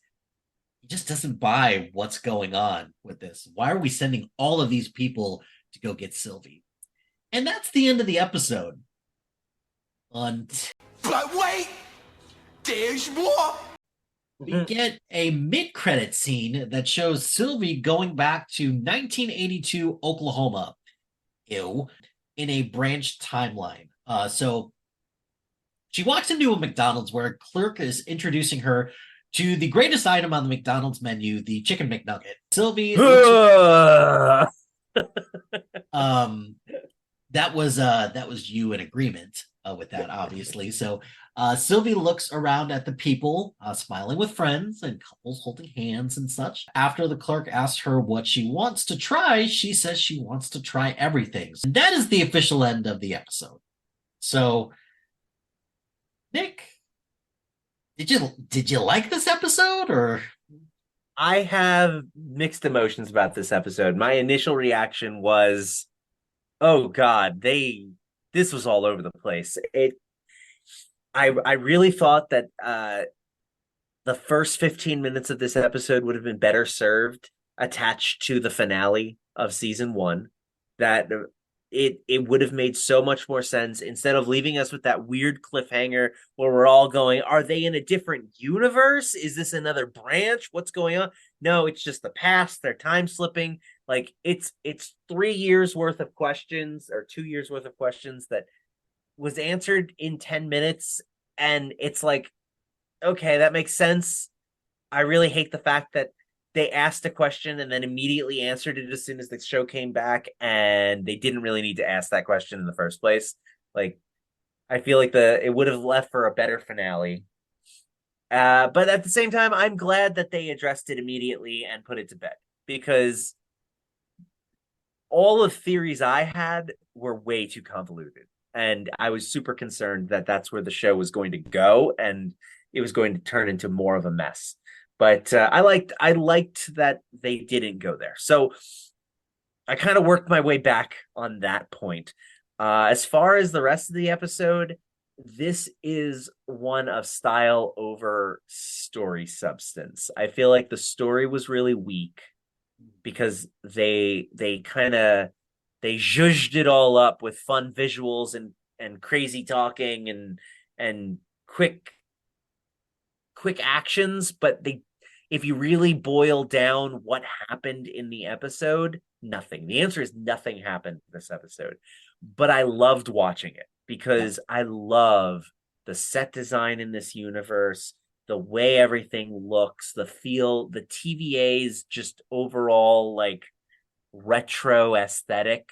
he just doesn't buy what's going on with this. Why are we sending all of these people to go get Sylvie? And that's the end of the episode. But wait! There's more! We get a mid-credit scene that shows Sylvie going back to 1982 Oklahoma. In a branched timeline. So she walks into a McDonald's where a clerk is introducing her to the greatest item on the McDonald's menu, the Chicken McNugget. Sylvie that was you in agreement with that, obviously. So Sylvie looks around at the people, smiling with friends and couples holding hands and such. After the clerk asks her what she wants to try, she says she wants to try everything. And that is the official end of the episode. So, Nick, did you like this episode, or? I have mixed emotions about this episode. My initial reaction was, oh God, this was all over the place. I really thought that the first 15 minutes of this episode would have been better served attached to the finale of season 1. That it would have made so much more sense instead of leaving us with that weird cliffhanger where we're all going, are they in a different universe? Is this another branch? What's going on? No, it's just the past. They're time slipping. Like it's 3 years worth of questions or 2 years worth of questions that was answered in 10 minutes. And it's like, okay, that makes sense. I really hate the fact that they asked a question and then immediately answered it as soon as the show came back, and they didn't really need to ask that question in the first place. Like, I feel like it would have left for a better finale. But at the same time, I'm glad that they addressed it immediately and put it to bed, because all of the theories I had were way too convoluted. And I was super concerned that that's where the show was going to go, and it was going to turn into more of a mess. But I liked that they didn't go there. So I kind of worked my way back on that point. As far as the rest of the episode, this is one of style over story substance. I feel like the story was really weak because they zhuzhed it all up with fun visuals and crazy talking and quick actions, but if you really boil down what happened in the episode, nothing. The answer is nothing happened this episode. But I loved watching it because I love the set design in this universe, the way everything looks, the feel, the TVA's just overall like retro aesthetic.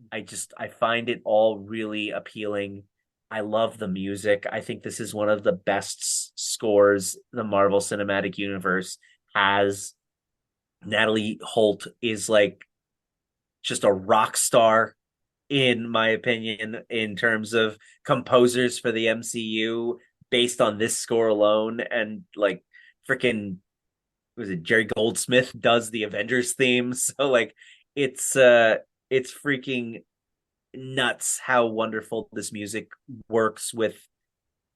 I find it all really appealing. I love the music. I think this is one of the best scores the Marvel Cinematic Universe has. Natalie Holt is like just a rock star, in my opinion, in terms of composers for the MCU based on this score alone. And like freaking, was it Jerry Goldsmith does the Avengers theme? So like it's freaking nuts how wonderful this music works with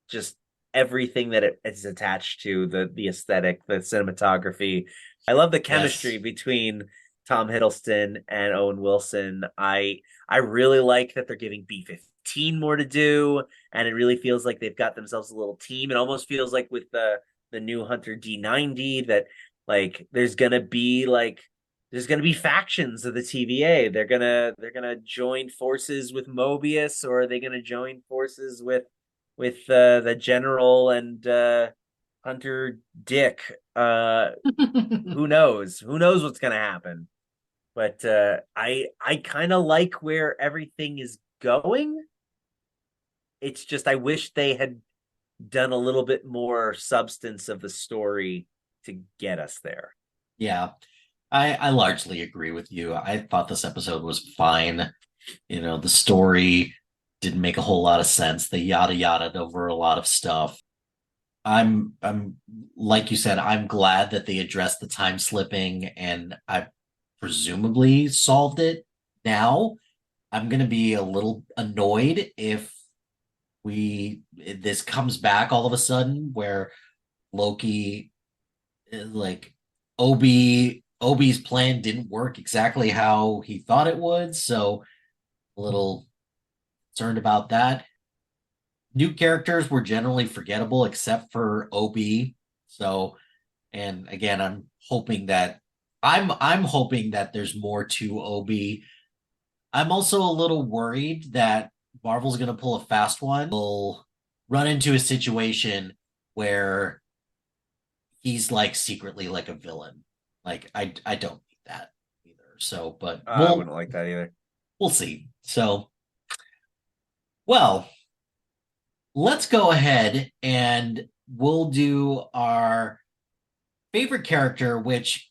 just everything that it is attached to, the aesthetic, the cinematography. I love the chemistry between Tom Hiddleston and Owen Wilson. I really like that they're giving B-15 more to do, and it really feels like they've got themselves a little team. It almost feels like with the new Hunter D90 that like there's gonna be factions of the TVA. They're gonna join forces with Mobius, or are they gonna join forces with the General and Hunter Dick? Who knows? Who knows what's gonna happen? But I kind of like where everything is going. It's just I wish they had done a little bit more substance of the story to get us there. Yeah, I largely agree with you. I thought this episode was fine. The story didn't make a whole lot of sense. They yada yada over a lot of stuff. I'm like you said, I'm glad that they addressed the time slipping and I presumably solved it. Now I'm gonna be a little annoyed if this comes back all of a sudden where Loki, like Obi's plan didn't work exactly how he thought it would, so a little concerned about that. New characters were generally forgettable except for Obi. So, and again, I'm hoping that there's more to Obi. I'm also a little worried that Marvel's going to pull a fast one. We'll run into a situation where he's like secretly like a villain. Like I don't need that either. So, but I wouldn't like that either. We'll see. So, well, let's go ahead and we'll do our favorite character, which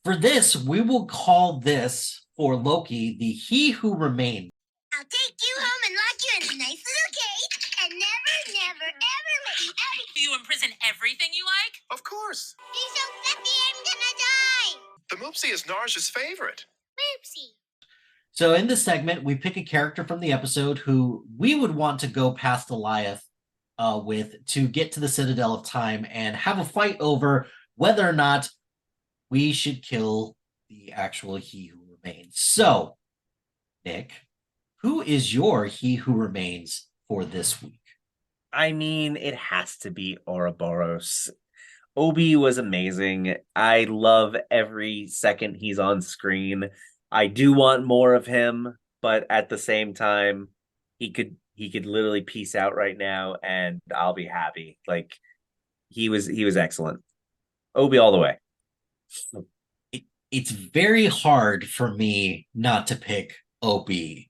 for this, we will call this for Loki, the He Who Remains. I'll take you home and lock you in a nice little cage and never, never, ever let you out. Do you imprison everything you like? Of course. He's so fluffy, I'm gonna die. The Moopsie is Narja's favorite. Oopsie. So in this segment, we pick a character from the episode who we would want to go past Goliath with to get to the Citadel of Time and have a fight over whether or not we should kill the actual He Who Remains. So, Nick, who is your He Who Remains for this week? I mean, it has to be Ouroboros. Obi was amazing. I love every second he's on screen. I do want more of him, but at the same time, he could literally peace out right now and I'll be happy. Like he was excellent. Obi all the way. It's very hard for me not to pick Obi,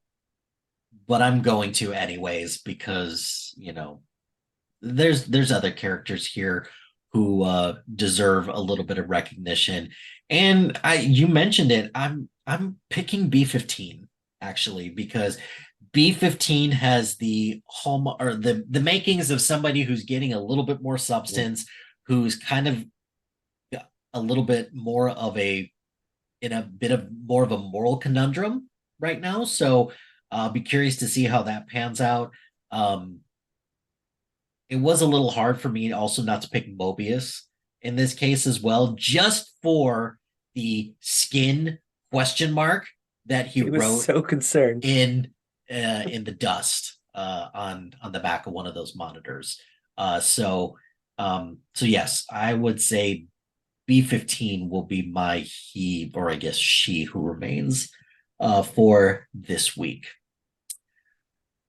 but I'm going to anyways because, there's other characters here who deserve a little bit of recognition. And you mentioned it. I'm picking B-15 actually because B-15 has the home or the makings of somebody who's getting a little bit more substance, who's kind of a little bit more of more of a moral conundrum right now. So I'll be curious to see how that pans out. It was a little hard for me also not to pick Mobius in this case as well, just for the skin question mark that he wrote so concerned in the dust on the back of one of those monitors. So yes, I would say B-15 will be my he, or I guess she, who remains for this week.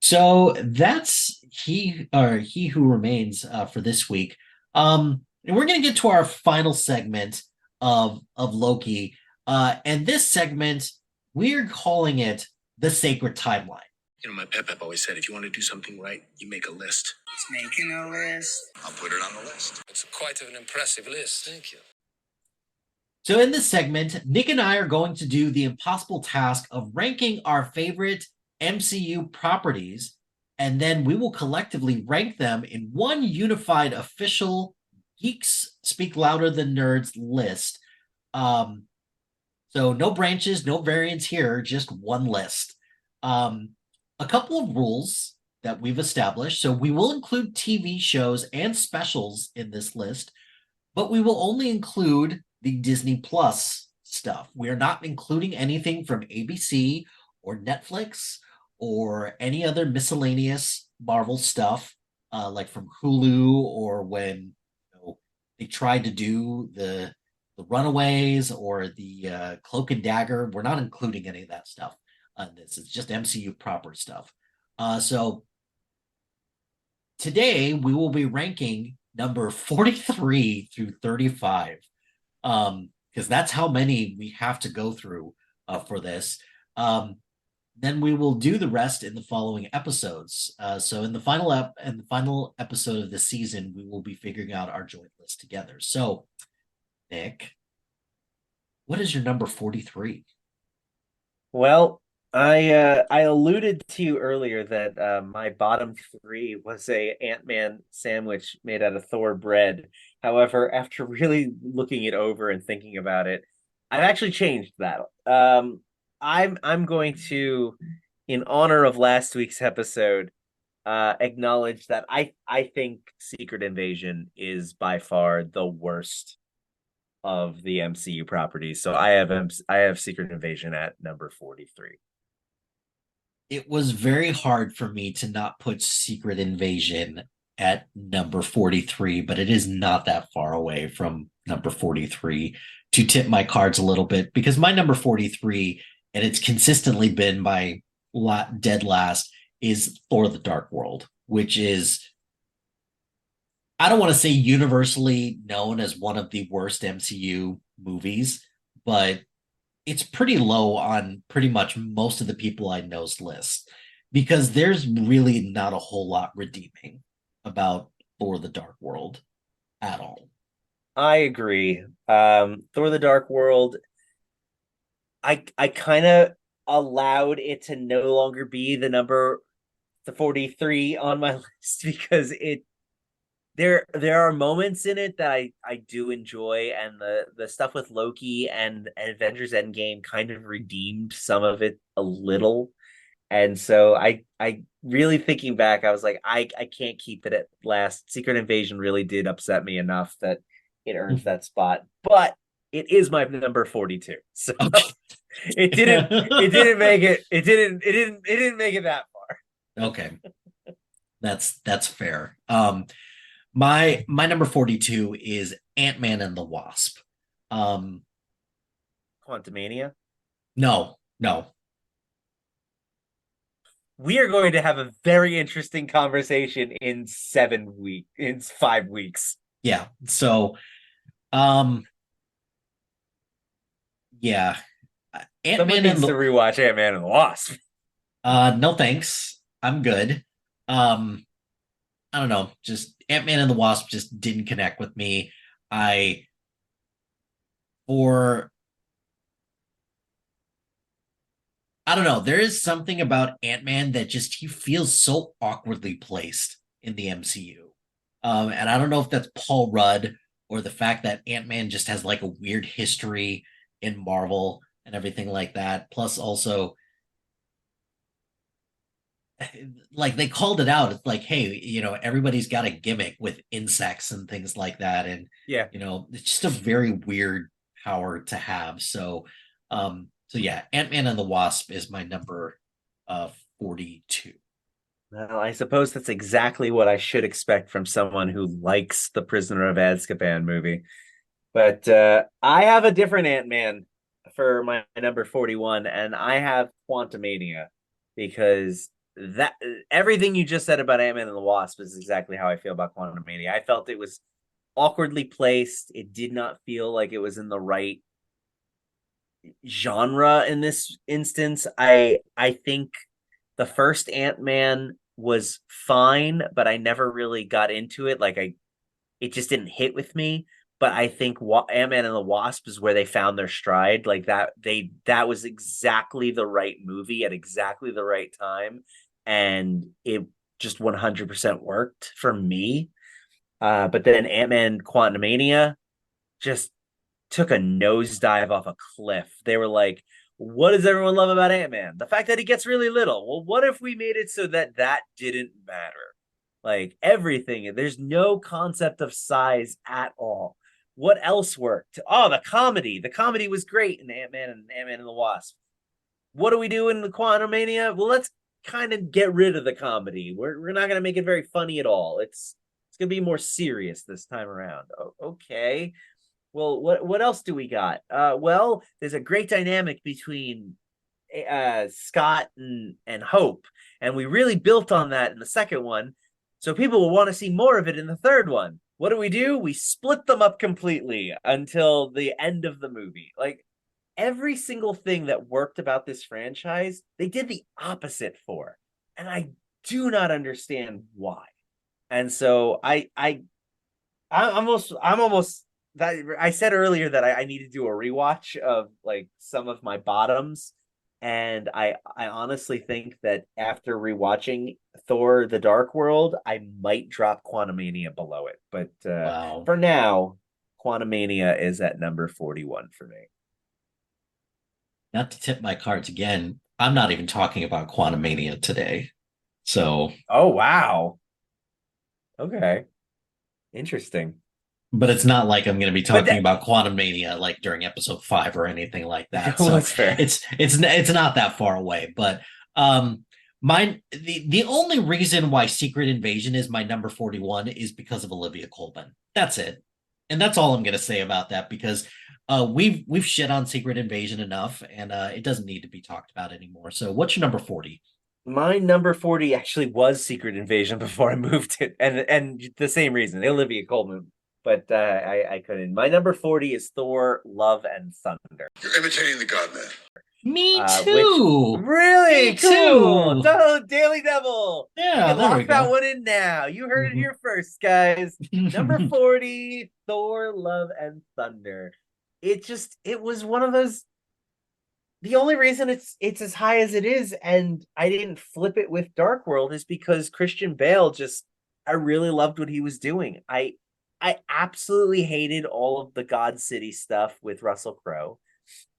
So that's he who remains for this week. And we're gonna get to our final segment of Loki. And this segment, we're calling it the sacred timeline. You know, my pep always said, if you want to do something right, you make a list. He's making a list. I'll put it on the list. It's quite an impressive list. Thank you. So in this segment, Nick and I are going to do the impossible task of ranking our favorite MCU properties, and then we will collectively rank them in one unified official Geeks Speak Louder Than Nerds list. So no branches, no variants here, just one list. A couple of rules that we've established. So we will include TV shows and specials in this list, but we will only include the Disney Plus stuff. We are not including anything from ABC or Netflix or any other miscellaneous Marvel stuff, like from Hulu, or when they tried to do the Runaways or the Cloak and Dagger. We're not including any of that stuff on this. It's just MCU proper stuff. So today we will be ranking number 43 through 35, because that's how many we have to go through for this. Then we will do the rest in the following episodes. So in the final episode of the season, we will be figuring out our joint list together. So, Nick, what is your number 43? Well, I alluded to you earlier that my bottom three was a Ant-Man sandwich made out of Thor bread. However, after really looking it over and thinking about it, I've actually changed that. I'm going to, in honor of last week's episode, acknowledge that I think Secret Invasion is by far the worst of the MCU properties. So I have Secret Invasion at number 43. It was very hard for me to not put Secret Invasion at number 43, but it is not that far away from number 43 to tip my cards a little bit, because my number 43, and it's consistently been my dead last, is Thor the Dark World, which is, I don't want to say universally known as one of the worst MCU movies, but it's pretty low on pretty much most of the people I know's list, because there's really not a whole lot redeeming about Thor the Dark World at all. I agree. Thor the Dark World, I kind of allowed it to no longer be the 43 on my list, because there are moments in it that I do enjoy, and the stuff with Loki and Avengers Endgame kind of redeemed some of it a little. And so I really, thinking back, I was like, I can't keep it at last. Secret Invasion really did upset me enough that it earns that spot. But it is my number 42. So it didn't make it that far. Okay. That's fair. My number 42 is Ant-Man and the Wasp. Quantumania? No. We are going to have a very interesting conversation in 5 weeks. Yeah. So, yeah. Someone needs to rewatch Ant-Man and the Wasp. No thanks. I'm good. I don't know. Just Ant-Man and the Wasp just didn't connect with me. I don't know. There is something about Ant-Man that just, he feels so awkwardly placed in the MCU. And I don't know if that's Paul Rudd or the fact that Ant-Man just has like a weird history in Marvel and everything like that. Plus also, like, they called it out. It's like, hey, everybody's got a gimmick with insects and things like that. And, yeah, it's just a very weird power to have. So yeah, Ant-Man and the Wasp is my number 42. Well, I suppose that's exactly what I should expect from someone who likes the Prisoner of Azkaban movie. But I have a different Ant-Man for my number 41, and I have Quantumania, because that everything you just said about Ant-Man and the Wasp is exactly how I feel about Quantumania. I felt it was awkwardly placed. It did not feel like it was in the right genre in this instance. I think the first Ant-Man was fine, but I never really got into it. It just didn't hit with me. But I think Ant-Man and the Wasp is where they found their stride. That was exactly the right movie at exactly the right time, and it just 100% worked for me. But then Ant-Man Quantumania just took a nosedive off a cliff. They were like, what does everyone love about Ant-Man? The fact that he gets really little. Well, what if we made it so that didn't matter? Like everything, there's no concept of size at all. What else worked? Oh, the comedy. The comedy was great in Ant-Man and the Wasp. What do we do in the Quantumania? Well, let's kind of get rid of the comedy. We're not going to make it very funny at all. It's going to be more serious this time around. Oh, okay. Well, what else do we got? Well, there's a great dynamic between Scott and Hope, and we really built on that in the second one. So people will want to see more of it in the third one. What do? We split them up completely until the end of the movie. Like every single thing that worked about this franchise, they did the opposite for. And I do not understand why. And so I'm almost that I said earlier that I need to do a rewatch of like some of my bottoms. And I honestly think that after rewatching Thor: The Dark World, I might drop Quantumania below it. But Wow. for now, Quantumania is at number 41 for me. Not to tip my cards again, I'm not even talking about Quantumania today. So, oh wow. Okay. Interesting. But it's not like I'm going to be talking about Quantumania like during episode 5 or anything like that. So that's fair. It's not that far away. But the only reason why Secret Invasion is my number 41 is because of Olivia Colman. That's it. And that's all I'm going to say about that, because we've shit on Secret Invasion enough, and it doesn't need to be talked about anymore. So what's your number 40? My number 40 actually was Secret Invasion before I moved it, and the same reason, Olivia Colman. But I couldn't. My number 40 is Thor: Love and Thunder. You're imitating the Godman. Me too. Really? Me cool. too. Daily Devil. Yeah, lock that one in now. You heard it here first, guys. Number 40, Thor: Love and Thunder. It was one of those. The only reason it's as high as it is, and I didn't flip it with Dark World, is because Christian Bale I really loved what he was doing. I absolutely hated all of the God City stuff with Russell Crowe.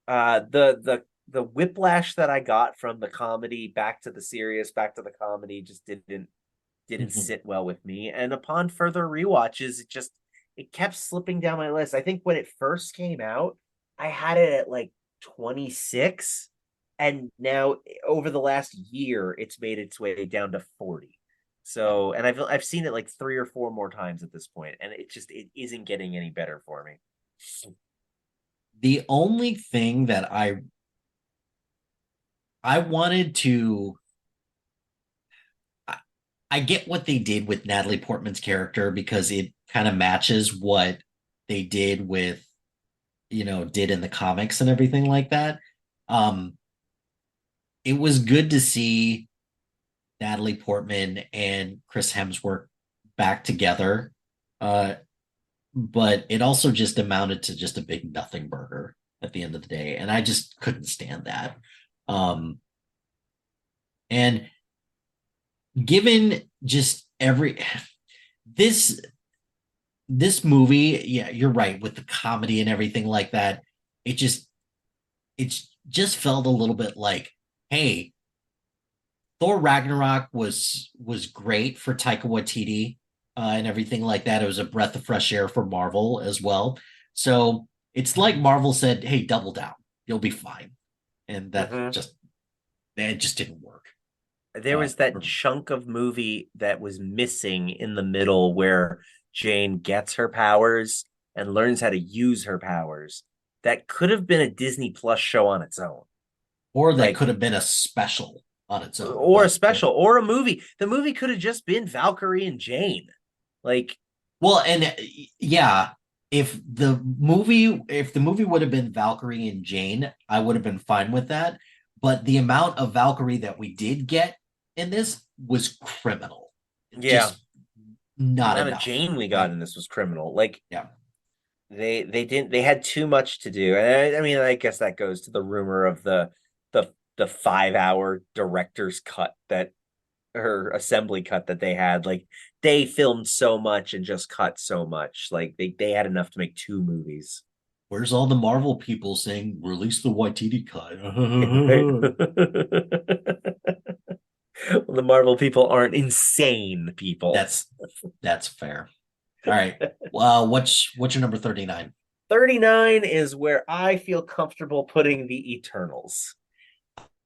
The whiplash that I got from the comedy back to the serious, back to the comedy just didn't sit well with me. And upon further rewatches, it kept slipping down my list. I think when it first came out, I had it at like 26, and now over the last year, it's made its way down to 40. So, and I've seen it like 3 or 4 more times at this point, and it isn't getting any better for me. The only thing that I wanted to, I get what they did with Natalie Portman's character, because it kind of matches what they did with, did in the comics and everything like that. It was good to see Natalie Portman and Chris Hemsworth back together. But it also just amounted to just a big nothing burger at the end of the day. And I just couldn't stand that. And given just this movie, yeah, you're right, with the comedy and everything like that, it just felt a little bit like, hey, Thor Ragnarok was great for Taika Waititi and everything like that. It was a breath of fresh air for Marvel as well. So it's like Marvel said, hey, double down. You'll be fine. And that just didn't work. There was that chunk of movie that was missing in the middle where Jane gets her powers and learns how to use her powers. That could have been a Disney Plus show on its own. Or that could have been a special. on its own. Or a But special, or a movie. The movie could have just been Valkyrie and Jane. Like, well, and yeah, if the movie would have been Valkyrie and Jane, I would have been fine with that. But the amount of Valkyrie that we did get in this was criminal. yeah, Just not the amount enough. of Jane we got in this was criminal. Like, Yeah. they had too much to do. And I mean, I guess that goes to the rumor of the 5-hour director's cut that, or assembly cut that they had. Like, they filmed so much and just cut so much. Like, they had enough to make 2 movies. Where's all the Marvel people saying release the Waititi cut? Well, the Marvel people aren't insane people. That's fair. All right. Well, what's your number 39? 39 is where I feel comfortable putting the Eternals.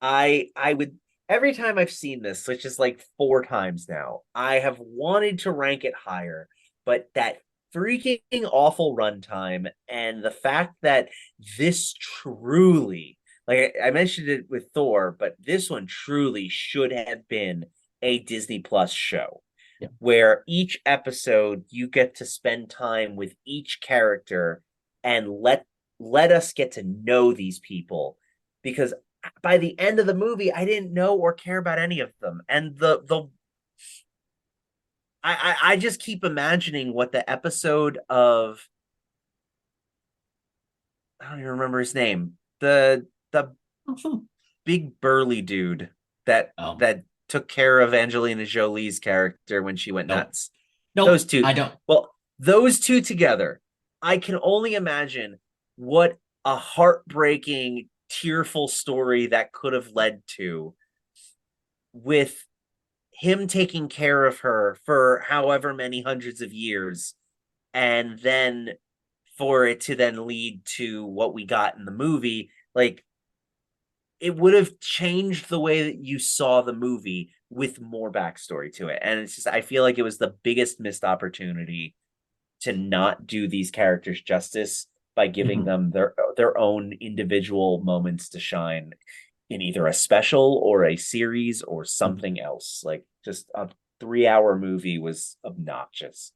I would, every time I've seen this, which is like 4 times now, I have wanted to rank it higher, but that freaking awful runtime and the fact that this truly, like I mentioned it with Thor, but this one truly should have been a Disney Plus show. Yeah. Where each episode you get to spend time with each character and let us get to know these people, because by the end of the movie I didn't know or care about any of them. And I just keep imagining what the episode of, I don't even remember his name, the big burly dude that took care of Angelina Jolie's character when she went nuts. Nope, those two. I don't. Well, those two together, I can only imagine what a heartbreaking, tearful story that could have led to, with him taking care of her for however many hundreds of years, and then for it to then lead to what we got in the movie. Like, it would have changed the way that you saw the movie with more backstory to it. And it's just, I feel like it was the biggest missed opportunity to not do these characters justice by giving them their own individual moments to shine in either a special or a series or something else. Like, just a 3-hour movie was obnoxious.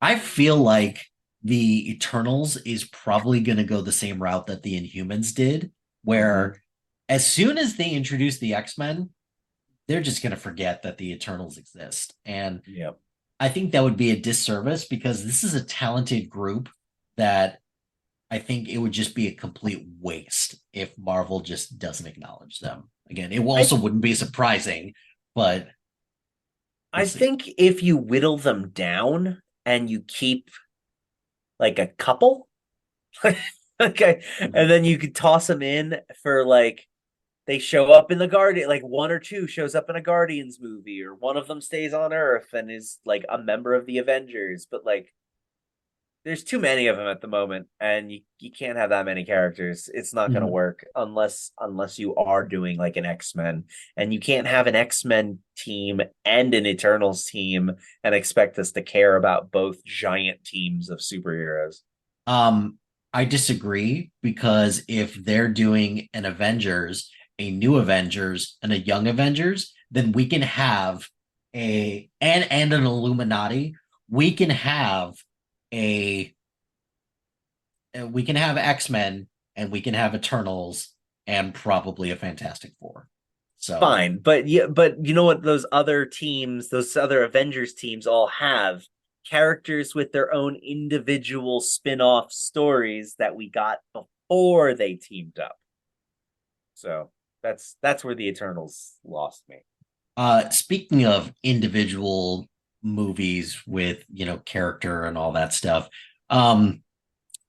I feel like the Eternals is probably going to go the same route that the Inhumans did, where as soon as they introduce the X-Men, they're just going to forget that the Eternals exist. And I think that would be a disservice, because this is a talented group that I think it would just be a complete waste if Marvel just doesn't acknowledge them. Again, it also wouldn't be surprising, but I think if you whittle them down and you keep like a couple, okay, and then you could toss them in for, like, they show up in the Guardian, like 1 or 2 shows up in a Guardians movie, or one of them stays on Earth and is like a member of the Avengers. But like, there's too many of them at the moment, and you can't have that many characters. It's not going to work unless you are doing like an X-Men, and you can't have an X-Men team and an Eternals team and expect us to care about both giant teams of superheroes. I disagree, because if they're doing an Avengers, a new Avengers, and a young Avengers, then we can have and an Illuminati. We can have X-Men, and we can have Eternals, and probably a Fantastic Four. So fine, but you know what those other teams, those other Avengers teams all have? Characters with their own individual spin-off stories that we got before they teamed up. So that's where the Eternals lost me. Speaking of individual movies with, character and all that stuff, my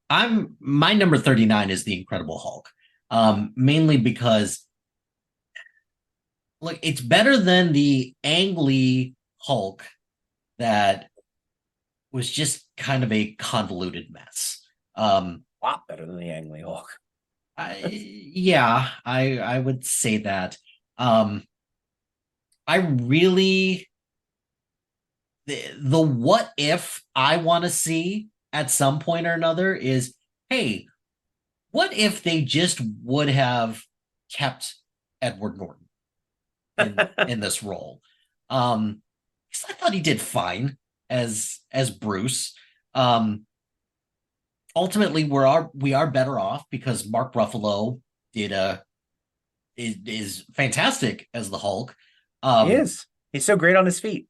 number 39 is The Incredible Hulk. Mainly because, look, it's better than the Ang Lee Hulk that was just kind of a convoluted mess. A lot better than the Ang Lee Hulk. I would say that. I really, the what if I want to see at some point or another is, hey, what if they just would have kept Edward Norton? in this role. 'Cause I thought he did fine as Bruce. Ultimately, we are better off because Mark Ruffalo is fantastic as the Hulk. He is. He's so great on his feet.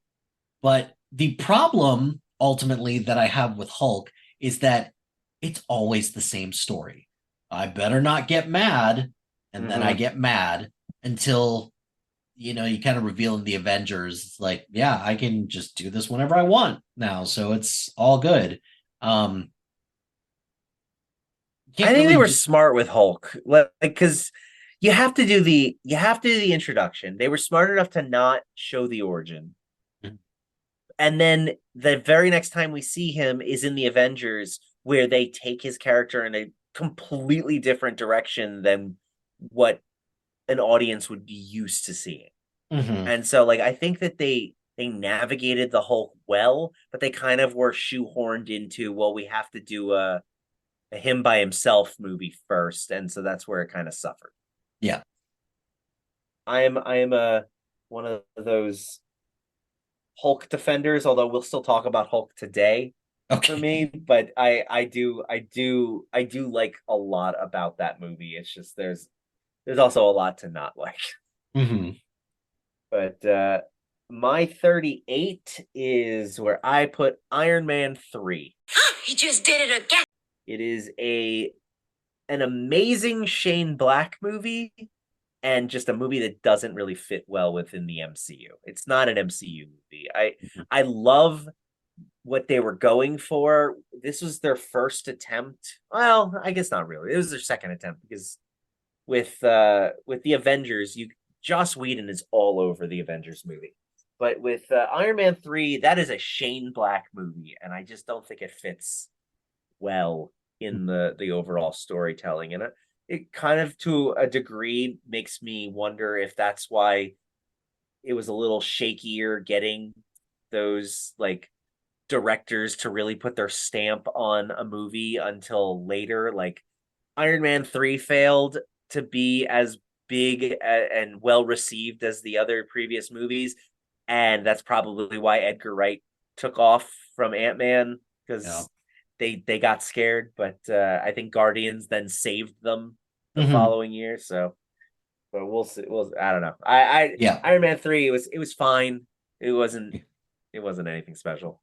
But the problem ultimately that I have with Hulk is that it's always the same story. I better not get mad, and then I get mad until you kind of reveal in the Avengers. It's like, yeah, I can just do this whenever I want now, so it's all good. I think they were smart with Hulk, like because you have to do the introduction. They were smart enough to not show the origin. And then the very next time we see him is in the Avengers, where they take his character in a completely different direction than what an audience would be used to seeing. And so, like, I think that they navigated the Hulk well, but they kind of were shoehorned into, well, we have to do a him by himself movie first, and so that's where it kind of suffered. Yeah, I am one of those Hulk defenders, although we'll still talk about Hulk today for me. But I do like a lot about that movie. It's just there's also a lot to not like. But my 38 is where I put Iron Man 3. He just did it again. It is an amazing Shane Black movie, and just a movie that doesn't really fit well within the MCU. It's not an MCU movie. I love what they were going for. This was their first attempt. Well, I guess not really. It was their second attempt, because with the Avengers, Joss Whedon is all over the Avengers movie. But with Iron Man 3, that is a Shane Black movie, and I just don't think it fits well in the overall storytelling. And it kind of, to a degree, makes me wonder if that's why it was a little shakier getting those like directors to really put their stamp on a movie until later. Like, Iron Man 3 failed to be as big and well received as the other previous movies, and that's probably why Edgar Wright took off from Ant-Man, because they got scared. But I think Guardians then saved them the following year. So, but we'll see. I don't know. Iron Man 3, it was fine. It wasn't anything special.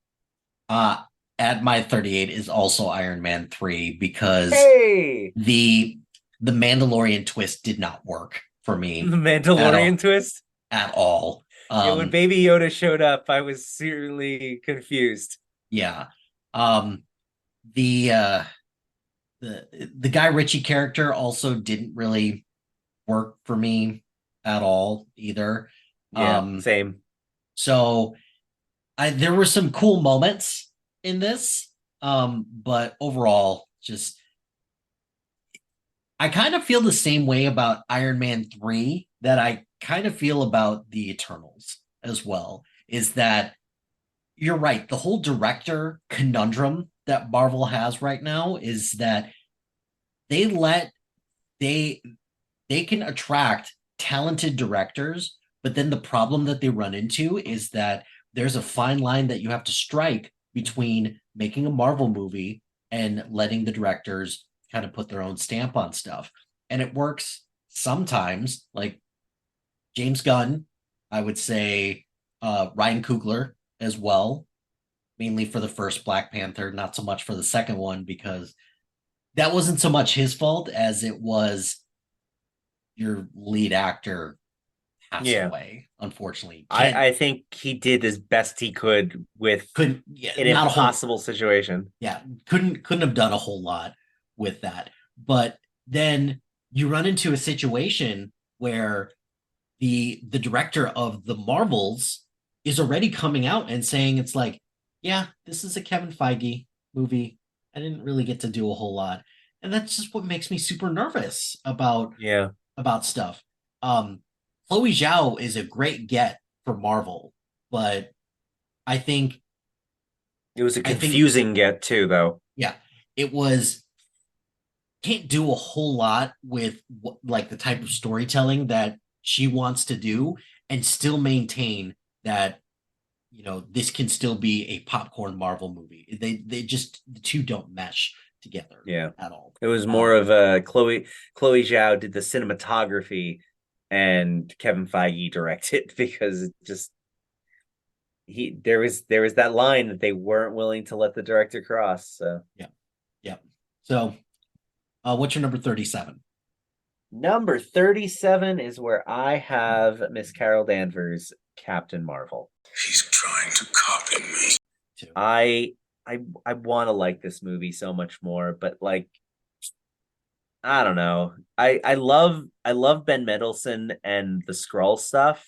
At my 38 is also Iron Man 3, because the Mandalorian twist did not work for me. The Mandalorian twist? At all. When Baby Yoda showed up, I was seriously confused. Yeah. The Guy Ritchie character also didn't really work for me at all either. Yeah, same. So there were some cool moments in this, but overall, just I kind of feel the same way about Iron Man 3 that I kind of feel about the Eternals as well. Is that you're right, the whole director conundrum that Marvel has right now is that they can attract talented directors, but then the problem that they run into is that there's a fine line that you have to strike between making a Marvel movie and letting the directors kind of put their own stamp on stuff. And it works sometimes, like James Gunn, I would say Ryan Coogler as well, mainly for the first Black Panther, not so much for the second one, because that wasn't so much his fault as it was your lead actor passed away, unfortunately. I think he did as best he could with an impossible situation. Yeah, couldn't have done a whole lot with that. But then you run into a situation where the director of the Marvels is already coming out and saying, it's like, yeah, this is a Kevin Feige movie. I didn't really get to do a whole lot. And that's just what makes me super nervous about stuff. Chloe Zhao is a great get for Marvel, but I think it was a confusing get too, though. Yeah, it was. Can't do a whole lot with like the type of storytelling that she wants to do, and still maintain that this can still be a popcorn Marvel movie. They just the two don't mesh together Yeah. at all. It was more of Chloe Zhao did the cinematography and Kevin Feige directed because it just there was that line that they weren't willing to let the director cross. So yeah. So what's your number 37? number 37 is where I have Miss Carol Danvers, Captain Marvel. He's trying to copy me. I want to like this movie so much more, but like I don't know. I love Ben Mendelsohn and the Skrull stuff,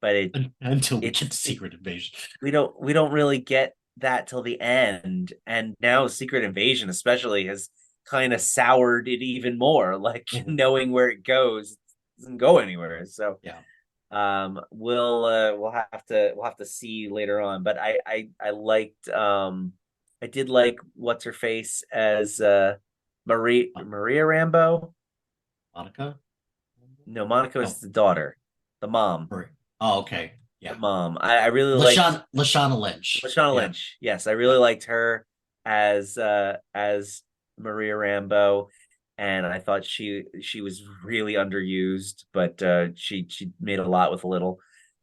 but Until we get to Secret Invasion. we don't really get that till the end, and now Secret Invasion especially has kind of soured it even more. Like knowing where it goes, it doesn't go anywhere. So yeah. We'll have to see later on. But I liked I did like what's her face as Maria Rambo. Monica? No, Monica is the daughter, the mom. Oh, okay. Yeah. The mom. I really liked Lashana Lynch. Lashana Lynch. Yes, I really liked her as Maria Rambo, and I thought she was really underused, but she made a lot with a little.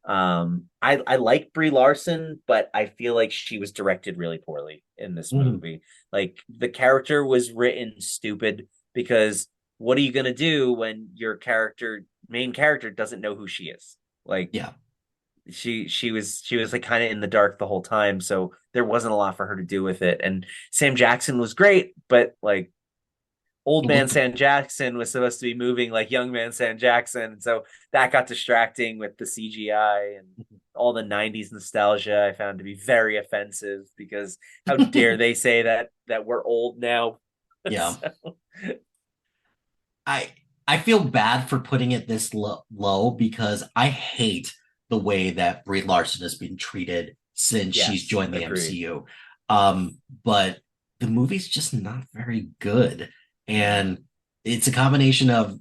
I like Brie Larson, but I feel like she was directed really poorly in this movie. Like the character was written stupid because what are you gonna do when your main character doesn't know who she is? Like she was like kind of in the dark the whole time, so there wasn't a lot for her to do with it. And Sam Jackson was great, but like old man Sam Jackson was supposed to be moving like young man Sam Jackson, so that got distracting with the CGI and all the 90s nostalgia. I found to be very offensive because how dare they say that we're old now. Yeah. So. I feel bad for putting it this low because I hate the way that Brie Larson has been treated since she's joined the MCU. But the movie's just not very good. And it's a combination of,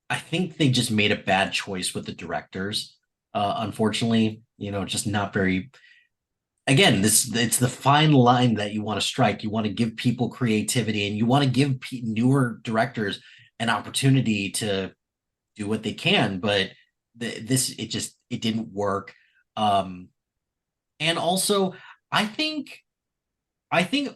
I think they just made a bad choice with the directors. Unfortunately, just not very, again, it's the fine line that you want to strike. You want to give people creativity and you want to give newer directors an opportunity to do what they can, but it didn't work. And also I think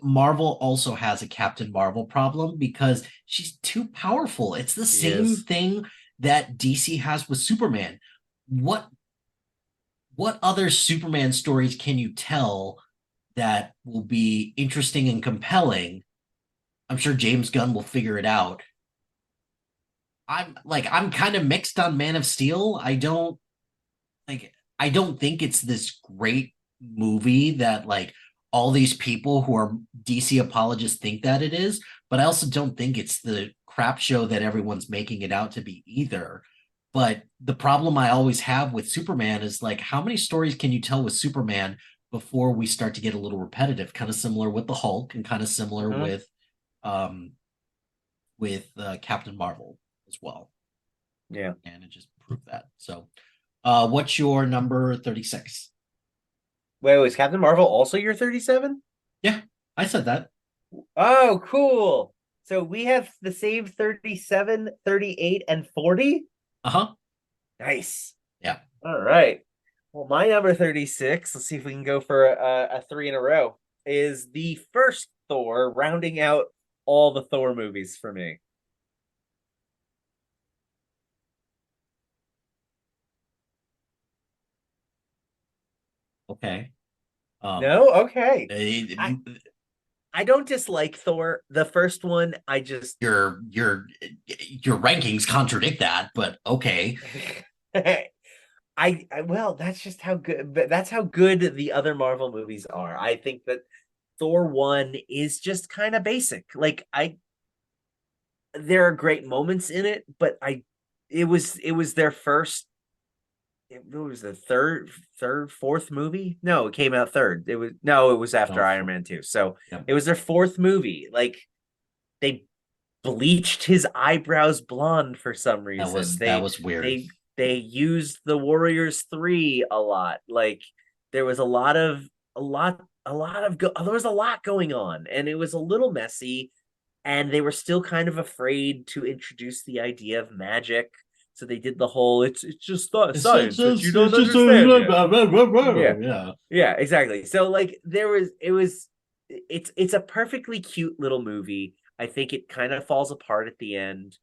Marvel also has a Captain Marvel problem because she's too powerful. It's the same thing that DC has with Superman. What other Superman stories can you tell that will be interesting and compelling? I'm sure James Gunn will figure it out. I'm kind of mixed on Man of Steel. I don't think it's this great movie that like all these people who are DC apologists think that it is, but I also don't think it's the crap show that everyone's making it out to be either. But the problem I always have with Superman is like, how many stories can you tell with Superman before we start to get a little repetitive? Kind of similar with the Hulk and kind of similar with Captain Marvel as well. Yeah. And it just proved that. So what's your number 36? Wait, was Captain Marvel also your 37? Yeah, I said that. Oh, cool. So we have the same 37, 38, and 40? Uh-huh. Nice. Yeah. All right. Well, my number 36, let's see if we can go for a 3 in a row, is the first Thor, rounding out all the Thor movies for me. Okay. No? Okay. I don't dislike Thor. The first one, I just your rankings contradict that, but okay. Well, that's just how good. That's how good the other Marvel movies are. I think that Thor 1 is just kind of basic. Like there are great moments in it, but it was their first. It was the third, fourth movie. No, it came out third. It was after Iron Man 2. So It was their fourth movie. Like they bleached his eyebrows blonde for some reason. That was weird. They used the Warriors 3 a lot. Like there was there was a lot going on, and it was a little messy, and they were still kind of afraid to introduce the idea of magic. So they did the whole it's just science that you don't understand yet. Yeah. Yeah, exactly. So like it's a perfectly cute little movie. I think it kind of falls apart at the end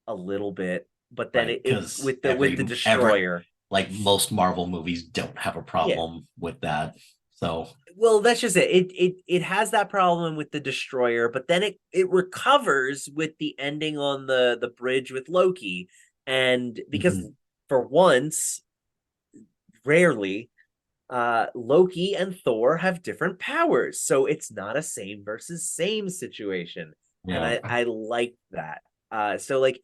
a little bit, but then Right, it 'cause with every the destroyer. like most Marvel movies don't have a problem with that. So Well, that's just it. It has that problem with the destroyer, but then it recovers with the ending on the bridge with Loki, and because mhm. for once, rarely, Loki and Thor have different powers, so it's not a same versus same situation, and Yeah. I like that. So like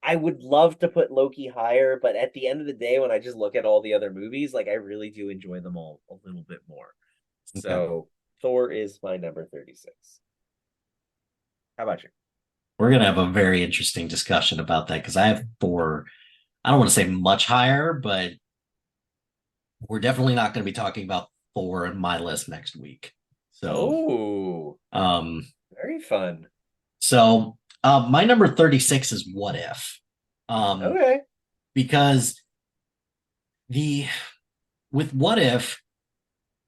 I would love to put Loki higher, but at the end of the day, when I just look at all the other movies, like I really do enjoy them all a little bit more. Okay. So Thor is my number 36. How about you? We're gonna have a very interesting discussion about that because I have four. I don't want to say much higher, but we're definitely not going to be talking about four in my list next week. So, Oh, um, very fun. so my number 36 is What If? Okay. Because the with What If,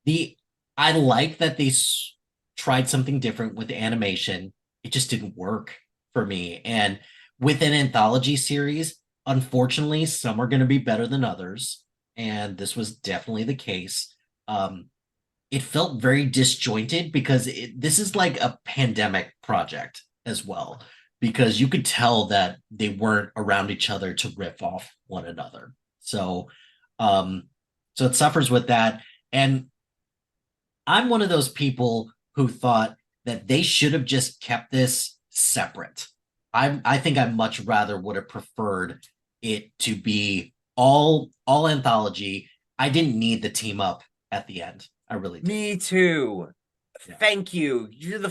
the I like that they tried something different with the animation. It just didn't work for me. And with an anthology series, unfortunately, some are going to be better than others. And this was definitely the case. Um, it felt very disjointed because this is like a pandemic project as well, because you could tell that they weren't around each other to riff off one another. So, um, so it suffers with that. And I'm one of those people who thought that they should have just kept this separate. I think I much rather would have preferred it to be all anthology. I didn't need the team up at the end. I really did. Me too. Yeah. Thank you. You're the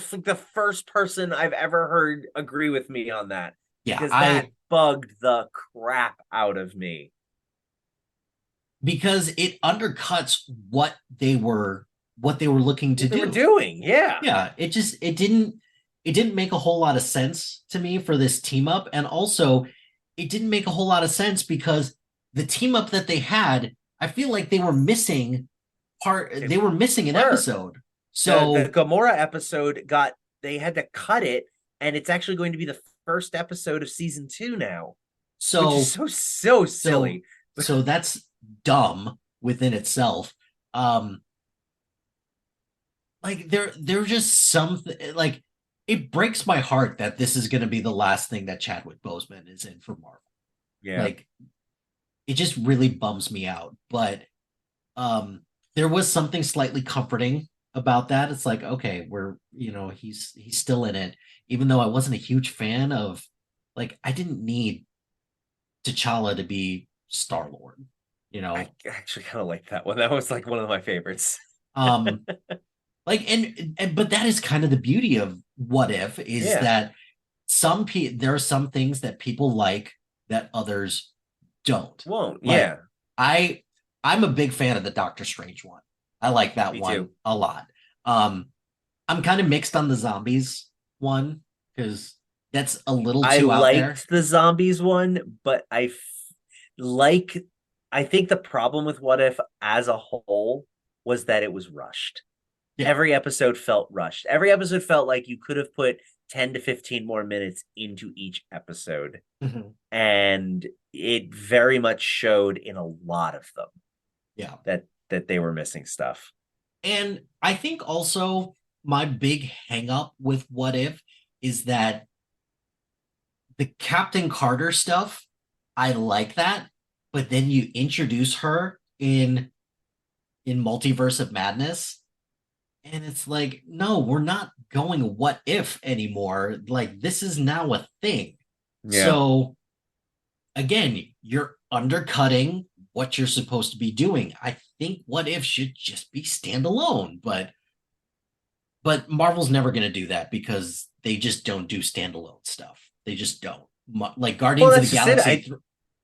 first person I've ever heard agree with me on that. Yeah, Because that bugged the crap out of me. Because it undercuts what they were looking to What they do. were doing, yeah. Yeah, it didn't make a whole lot of sense to me for this team up, and also it didn't make a whole lot of sense because the team up that they had, I feel like they were missing an episode. So the Gamora episode they had to cut it, and it's actually going to be the first episode of season 2 now. So which is so silly. So that's dumb within itself. Like they're just something like it breaks my heart that this is going to be the last thing that Chadwick Boseman is in for Marvel. Yeah. Like it just really bums me out. But there was something slightly comforting about that. It's like, okay, he's still in it, even though I wasn't a huge fan of like I didn't need T'Challa to be Star-Lord. I actually kind of like that one. That was like one of my favorites. Like and but that is kind of the beauty of What If is that there are some things that people like that others don't. Won't. Like, yeah. I'm a big fan of the Doctor Strange one. I like that one too. a lot. I'm kind of mixed on the zombies one because that's a little too out there. I liked the zombies one, but I think the problem with What If as a whole was that it was rushed. Yeah. Every episode felt rushed. Every episode felt like you could have put 10 to 15 more minutes into each episode. Mm-hmm. And it very much showed in a lot of them. Yeah. That they were missing stuff. And I think also my big hang up with What If is that the Captain Carter stuff, I like that, but then you introduce her in Multiverse of Madness, and it's like, no, we're not going What If anymore. Like this is now a thing. Yeah. So again, you're undercutting what you're supposed to be doing. I think What If should just be standalone, but Marvel's never going to do that because they just don't do standalone stuff. They just don't. Like Guardians of the Galaxy.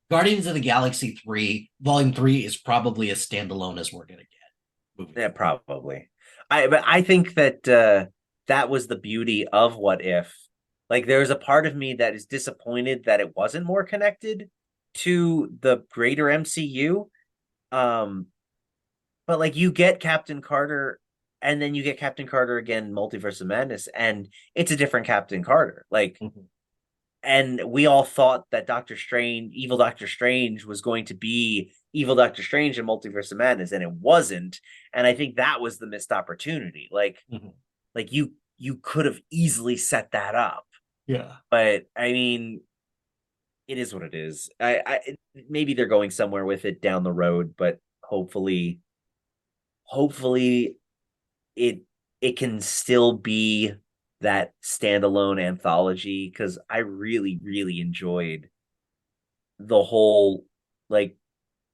Guardians of the Galaxy 3, Volume 3 is probably as standalone as we're gonna get. Yeah, probably. But I think that that was the beauty of What If. Like, there's a part of me that is disappointed that it wasn't more connected to the greater MCU. But like, you get Captain Carter, and then you get Captain Carter again, Multiverse of Madness, and it's a different Captain Carter. Like, and we all thought that evil Doctor Strange, was going to be evil Doctor Strange in Multiverse of Madness, and it wasn't. And I think that was the missed opportunity. Like, like you could have easily set that up. Yeah. But I mean, it is what it is. Maybe they're going somewhere with it down the road, but hopefully it can still be that standalone anthology, because I really, really enjoyed the whole, like,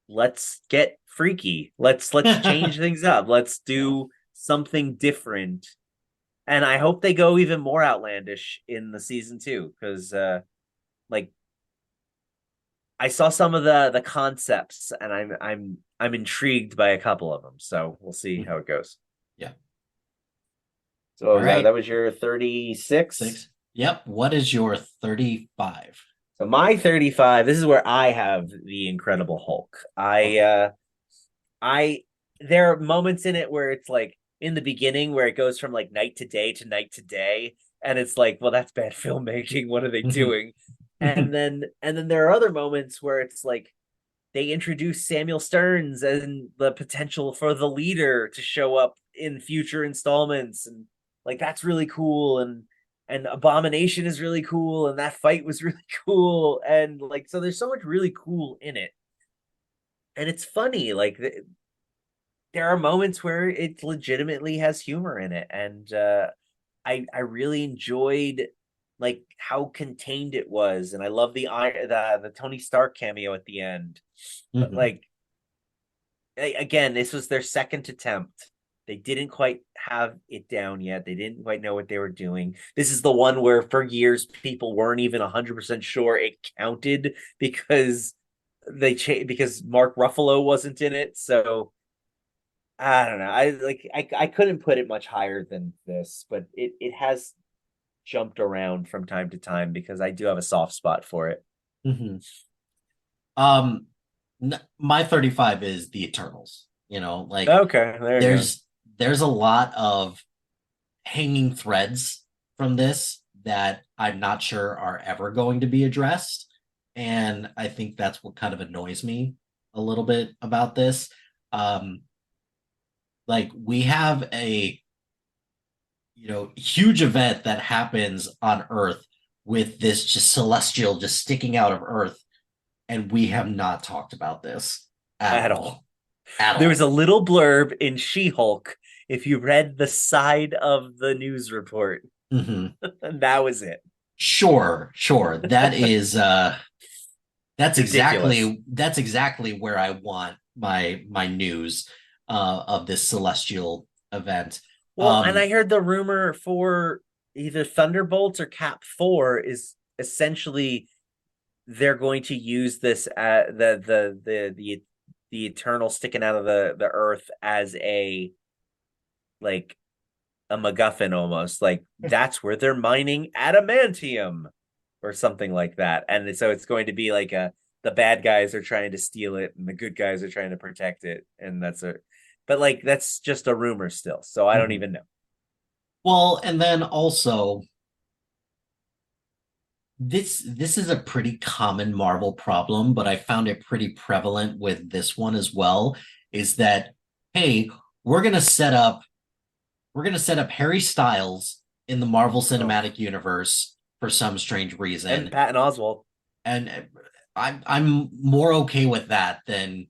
let's get freaky. Let's change things up. Let's do something different. And I hope they go even more outlandish in the season 2, because like, I saw some of the concepts, and I'm intrigued by a couple of them. So we'll see how it goes. Yeah. So that was your 36? Yep. What is your 35? So my 35, this is where I have the Incredible Hulk. There are moments in it where it's like, in the beginning, where it goes from like night to day to night to day, and it's like, well, that's bad filmmaking. What are they doing? And then there are other moments where it's like, they introduce Samuel Stearns and the potential for the leader to show up in future installments, and like, that's really cool. And Abomination is really cool, and that fight was really cool, and like, so there's so much really cool in it. And it's funny, like, there are moments where it legitimately has humor in it, and I really enjoyed like how contained it was, and I love the Tony Stark cameo at the end. But like, again, this was their second attempt. They didn't quite have it down yet. They didn't quite know what they were doing. This is the one where for years people weren't even 100% sure it counted, because because Mark Ruffalo wasn't in it. So I don't know. I couldn't put it much higher than this, but it has jumped around from time to time, because I do have a soft spot for it. My 35 is the Eternals. Like, okay, there's a lot of hanging threads from this that I'm not sure are ever going to be addressed, and I think that's what kind of annoys me a little bit about this. Like, we have a huge event that happens on Earth with this just celestial just sticking out of Earth, and we have not talked about this at all. There was a little blurb in She-Hulk, if you read the side of the news report. And that was it. Sure. That is that's ridiculous. exactly where I want my news of this celestial event. Well, and I heard the rumor for either Thunderbolts or Cap 4 is essentially they're going to use this the Eternal sticking out of the Earth as a MacGuffin almost. Like, that's where they're mining adamantium or something like that. And so it's going to be like the bad guys are trying to steal it and the good guys are trying to protect it. And but like, that's just a rumor still. So I don't even know. Well, and then also, this is a pretty common Marvel problem, but I found it pretty prevalent with this one as well, is that, hey, we're gonna set up Harry Styles in the Marvel Cinematic Universe for some strange reason. And Patton Oswalt. And I'm more okay with that than,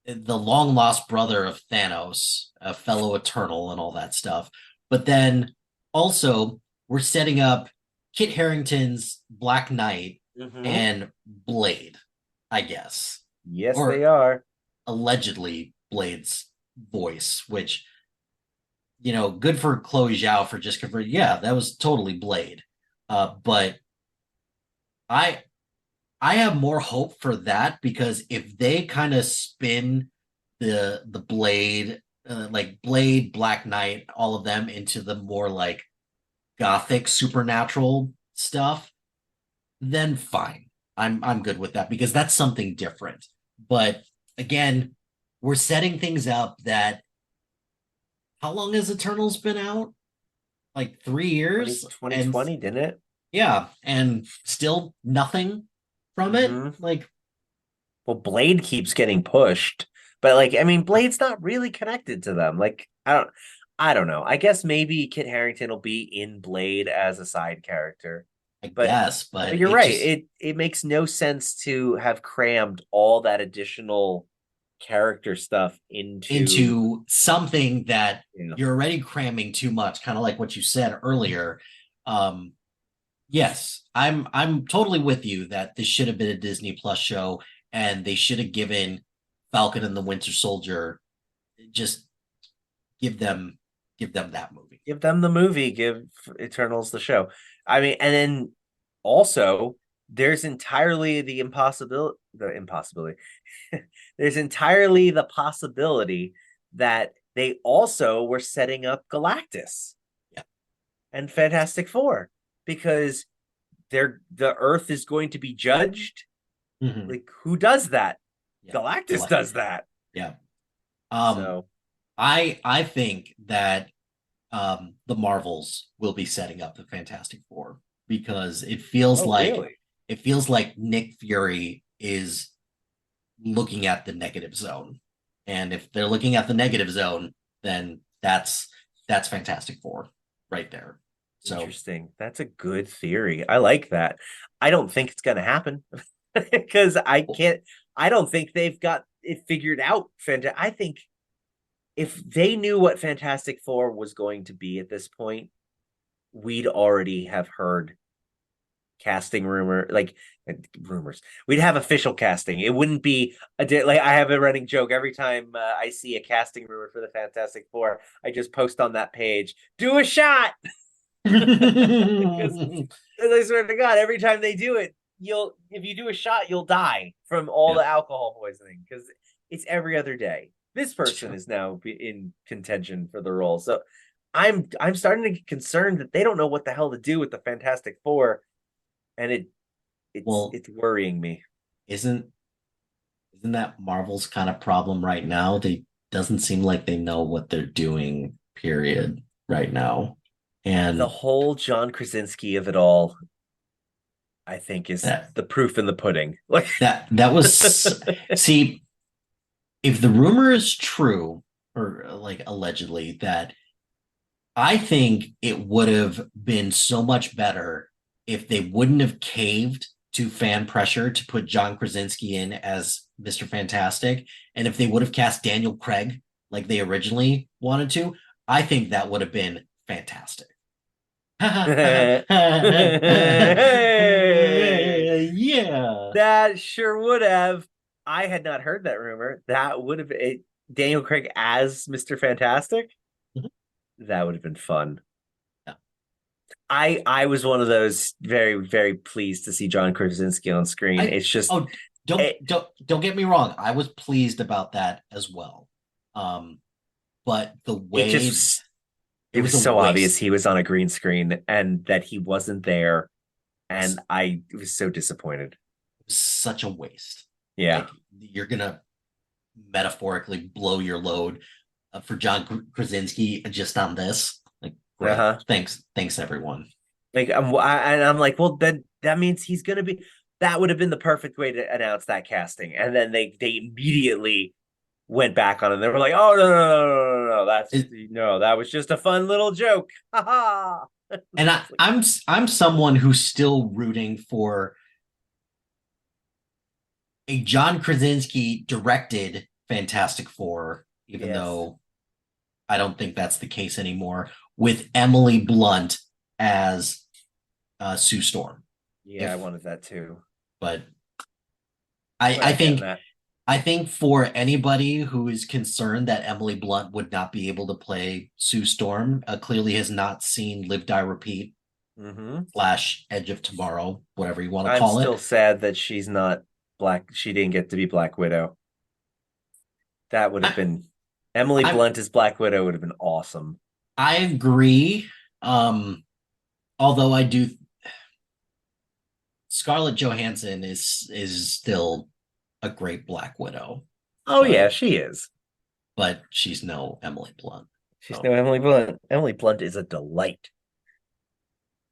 the long lost brother of Thanos, a fellow Eternal, and all that stuff. But then also, we're setting up Kit Harington's Black Knight and Blade, I guess. Yes, they are. Allegedly Blade's voice, which, good for Chloe Zhao for just converting. Yeah, that was totally Blade. But I I have more hope for that because if they kind of spin the Blade, like Blade, Black Knight, all of them into the more like gothic supernatural stuff, then fine. I'm good with that because that's something different. But again, we're setting things up that how long has Eternals been out? Like 3 years? 2020, didn't it? Yeah, and still nothing from it. Like, well, Blade keeps getting pushed, but like, I mean, Blade's not really connected to them. Like, I don't know. I guess maybe Kit Harington will be in Blade as a side character. I But guess, but you're right. just, It makes no sense to have crammed all that additional character stuff into something that Yeah. you're already cramming too much, kind of like what you said earlier. Um, yes, I'm totally with you that this should have been a Disney Plus show, and they should have given Falcon and the Winter Soldier just give them that movie. Give them the movie, give Eternals the show. I mean, and then also there's entirely the impossibility. There's entirely the possibility that they also were setting up Galactus and Fantastic Four because the Earth is going to be judged. Like, who does that? Galactus does that. Yeah. So I think that the Marvels will be setting up the Fantastic Four because it feels it feels like Nick Fury is looking at the negative zone. And if they're looking at the negative zone, then that's Fantastic Four right there. So interesting. That's a good theory. I like that. I don't think it's gonna happen because I don't think they've got it figured out. I think if they knew what Fantastic Four was going to be at this point, we'd already have heard casting rumors. We'd have official casting. It wouldn't be like I have a running joke every time I see a casting rumor for the Fantastic Four. I just post on that page, do a shot. Because I swear to God, every time they do it, if you do a shot, you'll die from all the alcohol poisoning because it's every other day. This person is now in contention for the role. So I'm starting to get concerned that they don't know what the hell to do with the Fantastic Four, and it's worrying me. Isn't that Marvel's kind of problem right now? They doesn't seem like they know what they're doing, period, right now. And the whole John Krasinski of it all, I think, is the proof in the pudding. Like that was see, if the rumor is true, or like allegedly, that I think it would have been so much better if they wouldn't have caved to fan pressure to put John Krasinski in as Mr. Fantastic. And if they would have cast Daniel Craig like they originally wanted to, I think that would have been fantastic. Yeah. That sure would have. I had not heard that rumor. That would have Daniel Craig as Mr. Fantastic. That would have been fun. Yeah. I was one of those very, very pleased to see John Krasinski on screen. It's just don't get me wrong. I was pleased about that as well. But the way it was so obvious he was on a green screen and that he wasn't there, and I was so disappointed. It was such a waste. Yeah, like, you're gonna metaphorically blow your load for John Krasinski just on this. Like, great. Thanks everyone. Like, I'm like, well, then that means he's gonna be. That would have been the perfect way to announce that casting, and then they immediately went back on it. They were like, "Oh no, that was just a fun little joke." And I'm someone who's still rooting for a John Krasinski directed Fantastic Four, even though I don't think that's the case anymore, with Emily Blunt as Sue Storm. Yeah, I wanted that too. But I think for anybody who is concerned that Emily Blunt would not be able to play Sue Storm, clearly has not seen Live, Die, Repeat slash Edge of Tomorrow, whatever you want to I'm call still it. sad that she's not Black. She didn't get to be Black Widow. That would have been Emily Blunt as Black Widow would have been awesome. I agree. Although I do, Scarlett Johansson is still a great Black Widow. Oh yeah, she is. But she's no Emily Blunt. She's no Emily Blunt. Emily Blunt is a delight.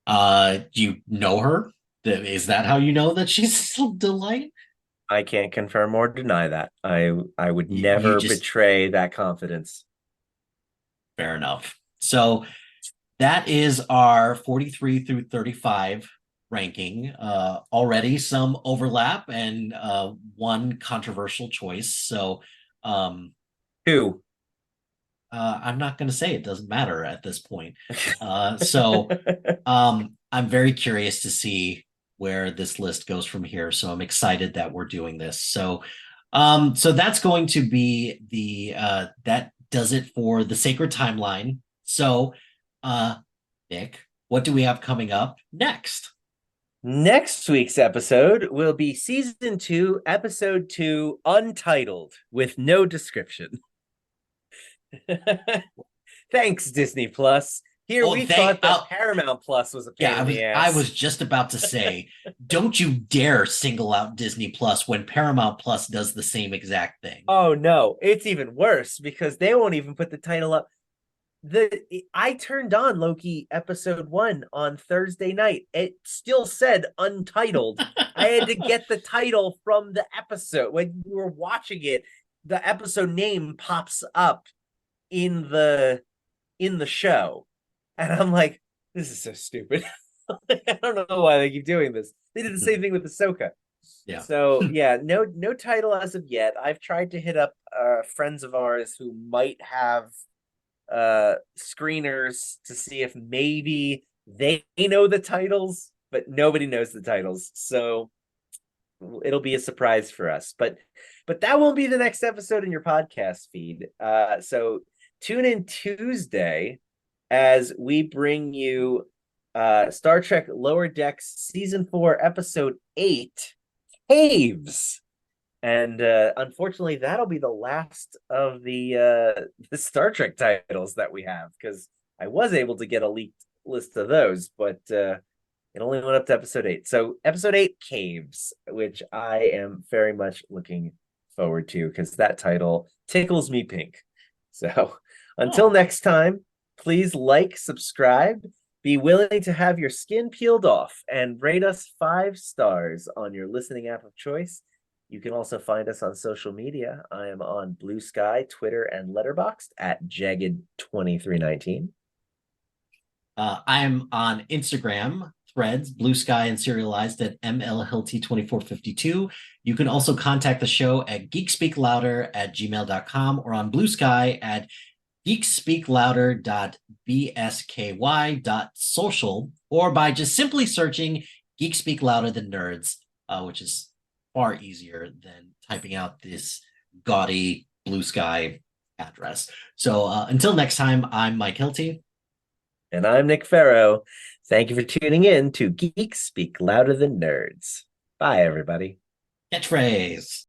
Do you know her? Is that how you know that she's a delight? I can't confirm or deny that. I would never betray that confidence. Fair enough. So that is our 43 through 35 ranking. Already some overlap and one controversial choice. So who? I'm not going to say, it doesn't matter at this point. So I'm very curious to see where this list goes from here. So I'm excited that we're doing this. So that's going to be that does it for the Sacred Timeline. So Nick, what do we have coming up next? Next week's episode will be season 2, episode 2, Untitled, with no description. Thanks, Disney Plus. Here we thought that Paramount Plus was a pain in the ass. I was just about to say, don't you dare single out Disney Plus when Paramount Plus does the same exact thing. Oh no, it's even worse because they won't even put the title up. I turned on Loki episode 1 on Thursday night. It still said Untitled. I had to get the title from the episode. When we were watching it, the episode name pops up in the show. And I'm like, this is so stupid. I don't know why they keep doing this. They did the same thing with Ahsoka. Yeah. So yeah, no title as of yet. I've tried to hit up friends of ours who might have screeners to see if maybe they know the titles, but nobody knows the titles. So it'll be a surprise for us. But that won't be the next episode in your podcast feed. So tune in Tuesday as we bring you Star Trek Lower Decks Season 4, Episode 8, Caves. And unfortunately, that'll be the last of the Star Trek titles that we have, because I was able to get a leaked list of those, but it only went up to Episode 8. So Episode 8, Caves, which I am very much looking forward to, because that title tickles me pink. So until next time, please like, subscribe, be willing to have your skin peeled off, and rate us 5 stars on your listening app of choice. You can also find us on social media. I am on Blue Sky, Twitter, and Letterboxd at Jagged2319. I am on Instagram, Threads, Blue Sky, and Serialized at MLHilty2452. You can also contact the show at geekspeaklouder@gmail.com or on Blue Sky at geekspeaklouder.bsky.social, or by just simply searching Geek Speak Louder Than Nerds, which is far easier than typing out this gaudy Blue Sky address. So until next time, I'm Mike Hilty. And I'm Nick Farrow. Thank you for tuning in to Geek Speak Louder Than Nerds. Bye, everybody. Catchphrase.